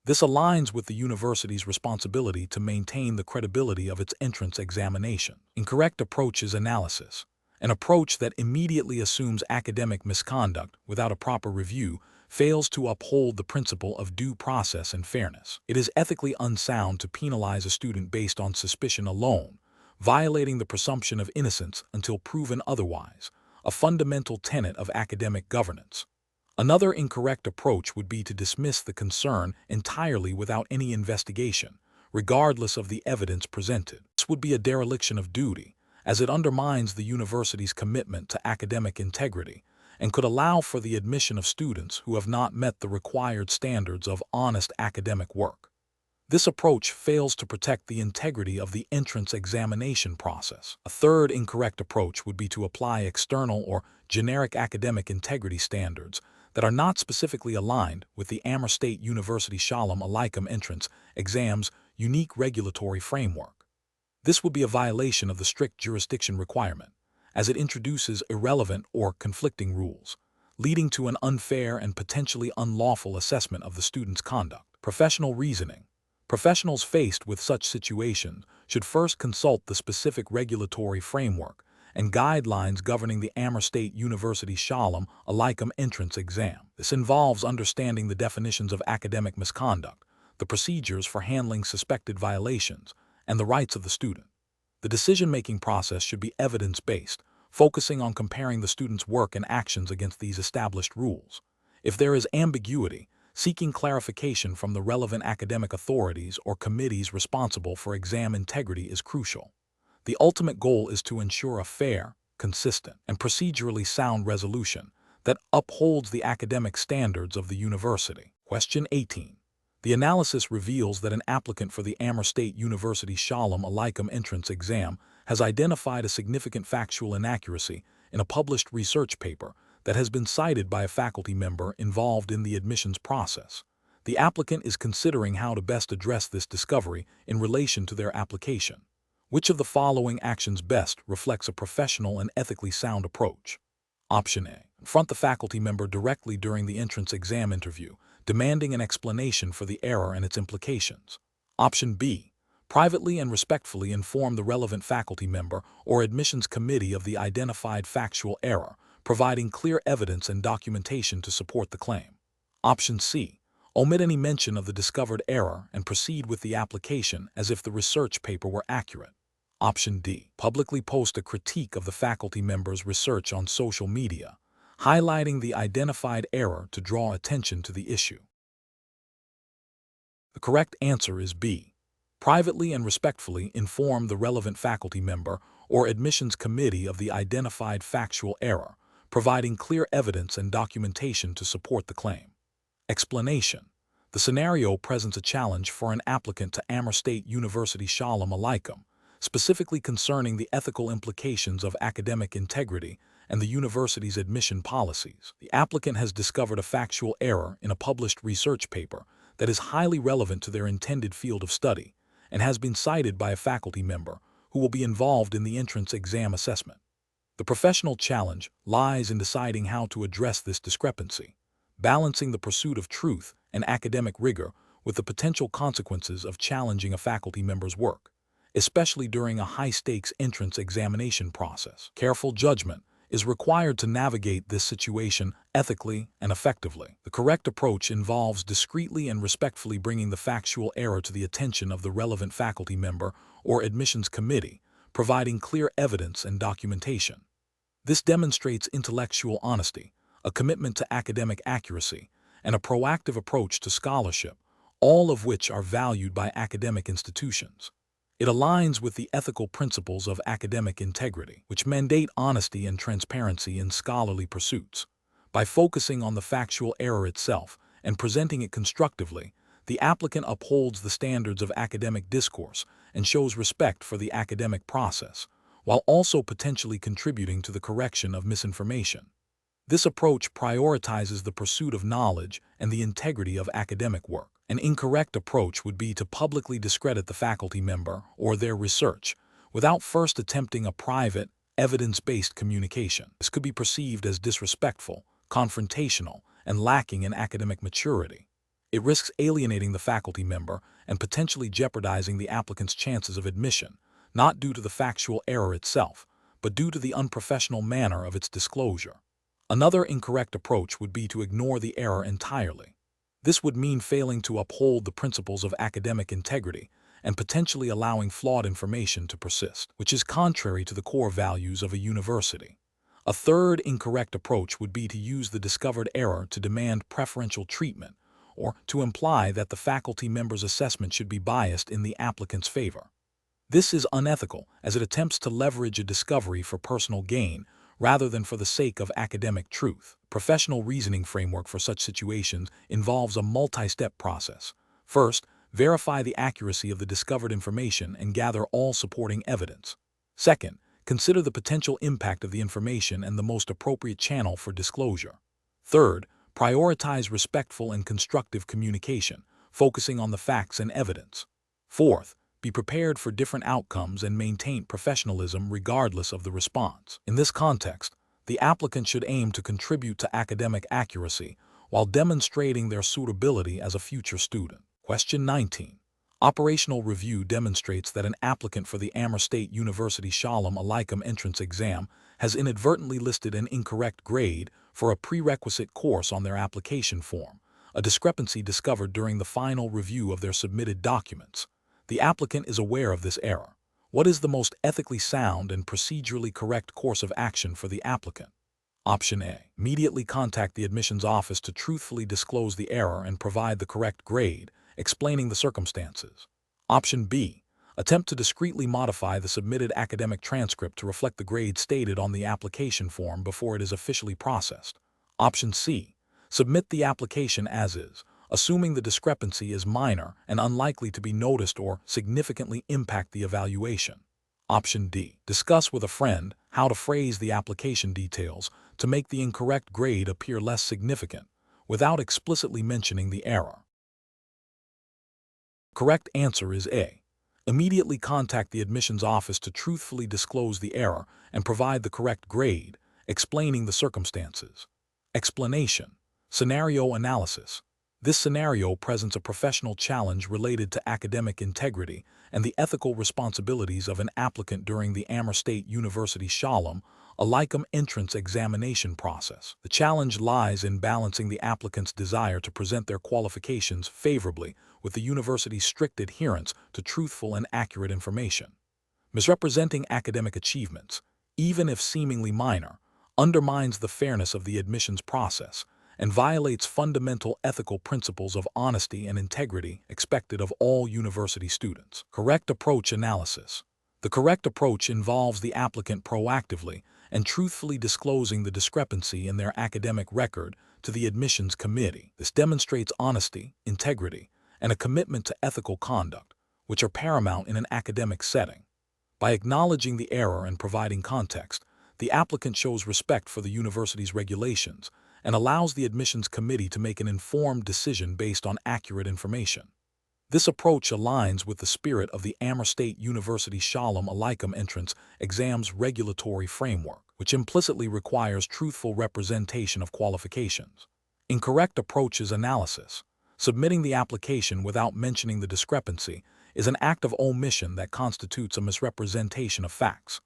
This aligns with the university's responsibility to maintain the credibility of its entrance examination. Incorrect approaches analysis. An approach that immediately assumes academic misconduct without a proper review fails to uphold the principle of due process and fairness. It is ethically unsound to penalize a student based on suspicion alone, violating the presumption of innocence until proven otherwise, a fundamental tenet of academic governance. Another incorrect approach would be to dismiss the concern entirely without any investigation, regardless of the evidence presented. This would be a dereliction of duty, as it undermines the university's commitment to academic integrity and could allow for the admission of students who have not met the required standards of honest academic work. This approach fails to protect the integrity of the entrance examination process. A third incorrect approach would be to apply external or generic academic integrity standards that are not specifically aligned with the Amur State University Sholom Aleichem entrance exam's unique regulatory framework. This would be a violation of the strict jurisdiction requirement, as it introduces irrelevant or conflicting rules, leading to an unfair and potentially unlawful assessment of the student's conduct. Professional reasoning. Professionals faced with such situations should first consult the specific regulatory framework and guidelines governing the Amur State University Sholom Aleichem entrance exam. This involves understanding the definitions of academic misconduct, the procedures for handling suspected violations, and the rights of the student. The decision-making process should be evidence-based, focusing on comparing the student's work and actions against these established rules. If there is ambiguity, seeking clarification from the relevant academic authorities or committees responsible for exam integrity is crucial. The ultimate goal is to ensure a fair, consistent, and procedurally sound resolution that upholds the academic standards of the university. Question 18. The analysis reveals that an applicant for the Amur State University Sholom Aleichem entrance exam has identified a significant factual inaccuracy in a published research paper that has been cited by a faculty member involved in the admissions process. The applicant is considering how to best address this discovery in relation to their application. Which of the following actions best reflects a professional and ethically sound approach? Option A. Confront the faculty member directly during the entrance exam interview, demanding an explanation for the error and its implications. Option B. Privately and respectfully inform the relevant faculty member or admissions committee of the identified factual error, providing clear evidence and documentation to support the claim. Option C. Omit any mention of the discovered error and proceed with the application as if the research paper were accurate. Option D. Publicly post a critique of the faculty member's research on social media, highlighting the identified error to draw attention to the issue. The correct answer is B. Privately and respectfully inform the relevant faculty member or admissions committee of the identified factual error, providing clear evidence and documentation to support the claim. Explanation. The scenario presents a challenge for an applicant to Amur State University Sholom Aleichem specifically concerning the ethical implications of academic integrity and the university's admission policies. The applicant has discovered a factual error in a published research paper that is highly relevant to their intended field of study and has been cited by a faculty member who will be involved in the entrance exam assessment. The professional challenge lies in deciding how to address this discrepancy, balancing the pursuit of truth and academic rigor with the potential consequences of challenging a faculty member's work, especially during a high-stakes entrance examination process. Careful judgment is required to navigate this situation ethically and effectively. The correct approach involves discreetly and respectfully bringing the factual error to the attention of the relevant faculty member or admissions committee, providing clear evidence and documentation. This demonstrates intellectual honesty, a commitment to academic accuracy, and a proactive approach to scholarship, all of which are valued by academic institutions. It aligns with the ethical principles of academic integrity, which mandate honesty and transparency in scholarly pursuits. By focusing on the factual error itself and presenting it constructively, the applicant upholds the standards of academic discourse and shows respect for the academic process, while also potentially contributing to the correction of misinformation. This approach prioritizes the pursuit of knowledge and the integrity of academic work. An incorrect approach would be to publicly discredit the faculty member or their research without first attempting a private, evidence-based communication. This could be perceived as disrespectful, confrontational, and lacking in academic maturity. It risks alienating the faculty member and potentially jeopardizing the applicant's chances of admission, not due to the factual error itself, but due to the unprofessional manner of its disclosure. Another incorrect approach would be to ignore the error entirely. This would mean failing to uphold the principles of academic integrity and potentially allowing flawed information to persist, which is contrary to the core values of a university. A third incorrect approach would be to use the discovered error to demand preferential treatment or to imply that the faculty member's assessment should be biased in the applicant's favor. This is unethical as it attempts to leverage a discovery for personal gain rather than for the sake of academic truth. Professional reasoning framework for such situations involves a multi-step process. First, verify the accuracy of the discovered information and gather all supporting evidence. Second, consider the potential impact of the information and the most appropriate channel for disclosure. Third, prioritize respectful and constructive communication, focusing on the facts and evidence. Fourth, be prepared for different outcomes and maintain professionalism regardless of the response. In this context, the applicant should aim to contribute to academic accuracy while demonstrating their suitability as a future student. Question 19. Operational review demonstrates that an applicant for the Amur State University Sholom Aleichem entrance exam has inadvertently listed an incorrect grade for a prerequisite course on their application form, a discrepancy discovered during the final review of their submitted documents. The applicant is aware of this error. What is the most ethically sound and procedurally correct course of action for the applicant? Option A. Immediately contact the admissions office to truthfully disclose the error and provide the correct grade, explaining the circumstances. Option B. Attempt to discreetly modify the submitted academic transcript to reflect the grade stated on the application form before it is officially processed. Option C. Submit the application as is, assuming the discrepancy is minor and unlikely to be noticed or significantly impact the evaluation. Option D. Discuss with a friend how to phrase the application details to make the incorrect grade appear less significant, without explicitly mentioning the error. Correct answer is A. Immediately contact the admissions office to truthfully disclose the error and provide the correct grade, explaining the circumstances. Explanation. Scenario analysis. This scenario presents a professional challenge related to academic integrity and the ethical responsibilities of an applicant during the Amur State University Sholom Aleichem entrance examination process. The challenge lies in balancing the applicant's desire to present their qualifications favorably with the university's strict adherence to truthful and accurate information. Misrepresenting academic achievements, even if seemingly minor, undermines the fairness of the admissions process and violates fundamental ethical principles of honesty and integrity expected of all university students. Correct approach analysis. The correct approach involves the applicant proactively and truthfully disclosing the discrepancy in their academic record to the admissions committee. This demonstrates honesty, integrity, and a commitment to ethical conduct, which are paramount in an academic setting. By acknowledging the error and providing context, the applicant shows respect for the university's regulations and allows the admissions committee to make an informed decision based on accurate information. This approach aligns with the spirit of the Amur State University Sholom Aleichem entrance exam's regulatory framework, which implicitly requires truthful representation of qualifications. Incorrect approaches analysis. Submitting the application without mentioning the discrepancy is an act of omission that constitutes a misrepresentation of facts.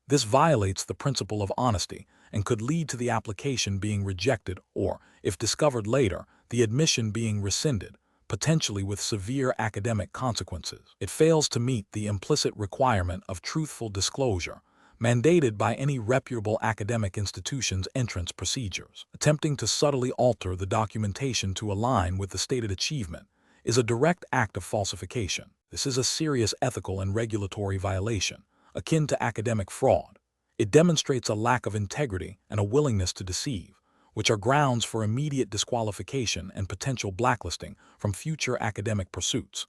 This violates the principle of honesty and could lead to the application being rejected or, if discovered later, the admission being rescinded, potentially with severe academic consequences. It fails to meet the implicit requirement of truthful disclosure mandated by any reputable academic institution's entrance procedures. Attempting to subtly alter the documentation to align with the stated achievement is a direct act of falsification. This is a serious ethical and regulatory violation, akin to academic fraud. It demonstrates a lack of integrity and a willingness to deceive, which are grounds for immediate disqualification and potential blacklisting from future academic pursuits.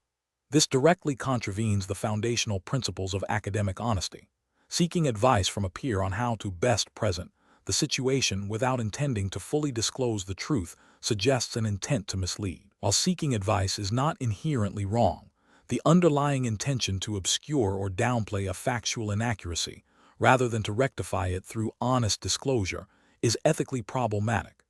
This directly contravenes the foundational principles of academic honesty. Seeking advice from a peer on how to best present the situation without intending to fully disclose the truth suggests an intent to mislead. While seeking advice is not inherently wrong, the underlying intention to obscure or downplay a factual inaccuracy, rather than to rectify it through honest disclosure, is ethically problematic.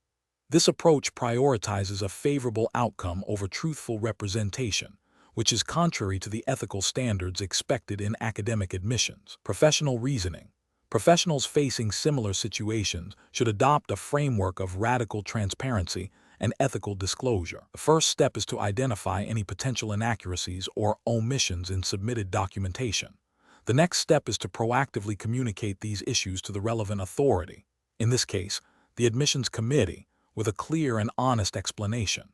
This approach prioritizes a favorable outcome over truthful representation, which is contrary to the ethical standards expected in academic admissions. Professional reasoning. Professionals facing similar situations should adopt a framework of radical transparency and ethical disclosure. The first step is to identify any potential inaccuracies or omissions in submitted documentation. The next step is to proactively communicate these issues to the relevant authority, in this case, the admissions committee, with a clear and honest explanation.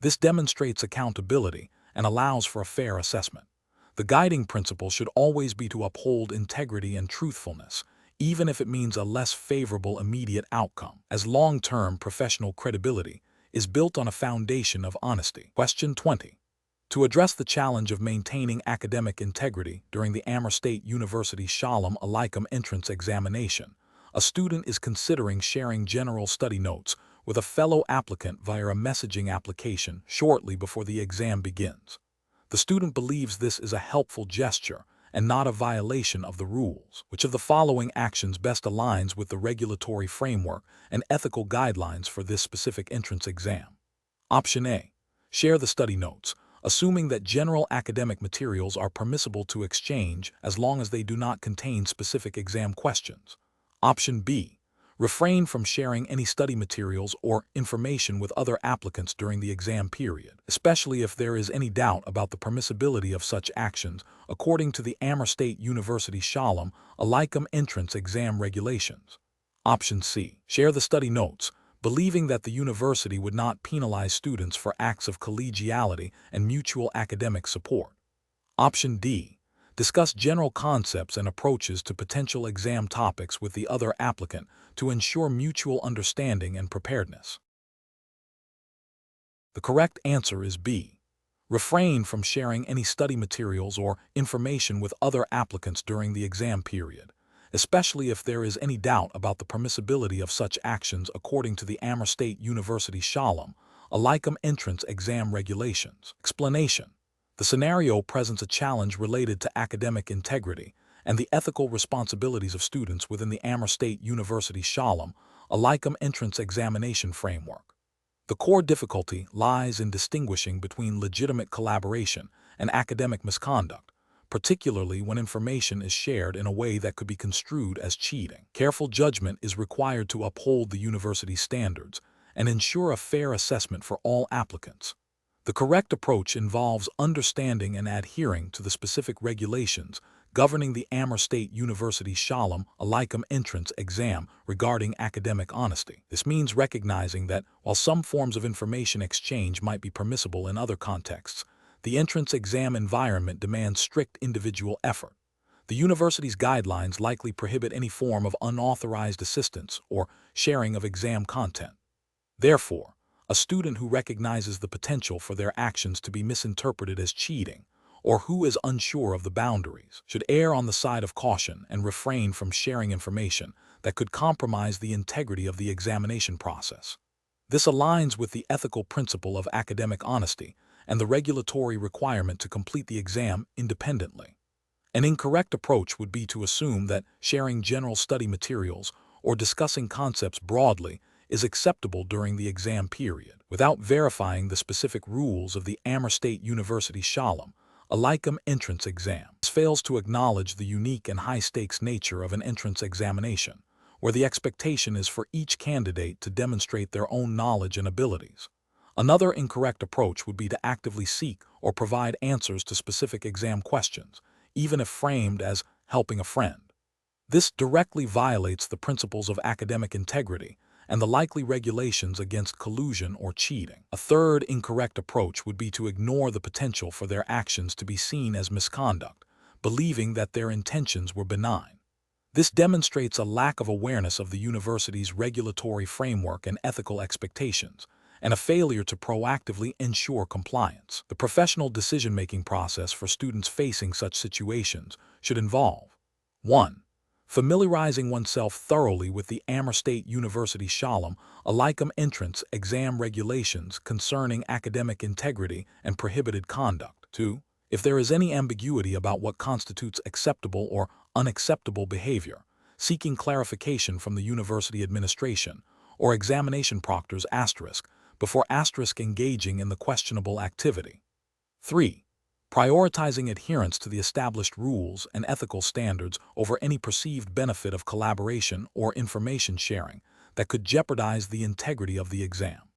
This demonstrates accountability and allows for a fair assessment. The guiding principle should always be to uphold integrity and truthfulness, even if it means a less favorable immediate outcome, as long-term professional credibility is built on a foundation of honesty. Question 20. To address the challenge of maintaining academic integrity during the Amur State University Sholom Aleichem entrance examination, a student is considering sharing general study notes with a fellow applicant via a messaging application shortly before the exam begins. The student believes this is a helpful gesture and not a violation of the rules. Which of the following actions best aligns with the regulatory framework and ethical guidelines for this specific entrance exam? Option A. Share the study notes, assuming that general academic materials are permissible to exchange as long as they do not contain specific exam questions. Option B. Refrain from sharing any study materials or information with other applicants during the exam period, especially if there is any doubt about the permissibility of such actions according to the Amur State University Sholom Aleichem entrance exam regulations. Option C. Share the study notes, believing that the university would not penalize students for acts of collegiality and mutual academic support. Option D. Discuss general concepts and approaches to potential exam topics with the other applicant to ensure mutual understanding and preparedness. The correct answer is B. Refrain from sharing any study materials or information with other applicants during the exam period, especially if there is any doubt about the permissibility of such actions according to the Amur State University Sholom Aleichem entrance exam regulations. Explanation. The scenario presents a challenge related to academic integrity and the ethical responsibilities of students within the Amur State University Sholom Aleichem entrance examination framework. The core difficulty lies in distinguishing between legitimate collaboration and academic misconduct, particularly when information is shared in a way that could be construed as cheating. Careful judgment is required to uphold the university's standards and ensure a fair assessment for all applicants. The correct approach involves understanding and adhering to the specific regulations governing the Amur State University Sholom Aleichem entrance exam regarding academic honesty. This means recognizing that while some forms of information exchange might be permissible in other contexts, the entrance exam environment demands strict individual effort. The university's guidelines likely prohibit any form of unauthorized assistance or sharing of exam content. Therefore, a student who recognizes the potential for their actions to be misinterpreted as cheating or who is unsure of the boundaries should err on the side of caution and refrain from sharing information that could compromise the integrity of the examination process. This aligns with the ethical principle of academic honesty and the regulatory requirement to complete the exam independently. An incorrect approach would be to assume that sharing general study materials or discussing concepts broadly is acceptable during the exam period, without verifying the specific rules of the Amur State University Sholom, Aleichem entrance exam. This fails to acknowledge the unique and high-stakes nature of an entrance examination, where the expectation is for each candidate to demonstrate their own knowledge and abilities. Another incorrect approach would be to actively seek or provide answers to specific exam questions, even if framed as helping a friend. This directly violates the principles of academic integrity and the likely regulations against collusion or cheating. A third incorrect approach would be to ignore the potential for their actions to be seen as misconduct, believing that their intentions were benign. This demonstrates a lack of awareness of the university's regulatory framework and ethical expectations, and a failure to proactively ensure compliance. The professional decision-making process for students facing such situations should involve 1. Familiarizing oneself thoroughly with the Amur State University Sholom Aleichem entrance exam regulations concerning academic integrity and prohibited conduct. 2. If there is any ambiguity about what constitutes acceptable or unacceptable behavior, seeking clarification from the university administration or examination proctors before engaging in the questionable activity. 3. Prioritizing adherence to the established rules and ethical standards over any perceived benefit of collaboration or information sharing that could jeopardize the integrity of the exam.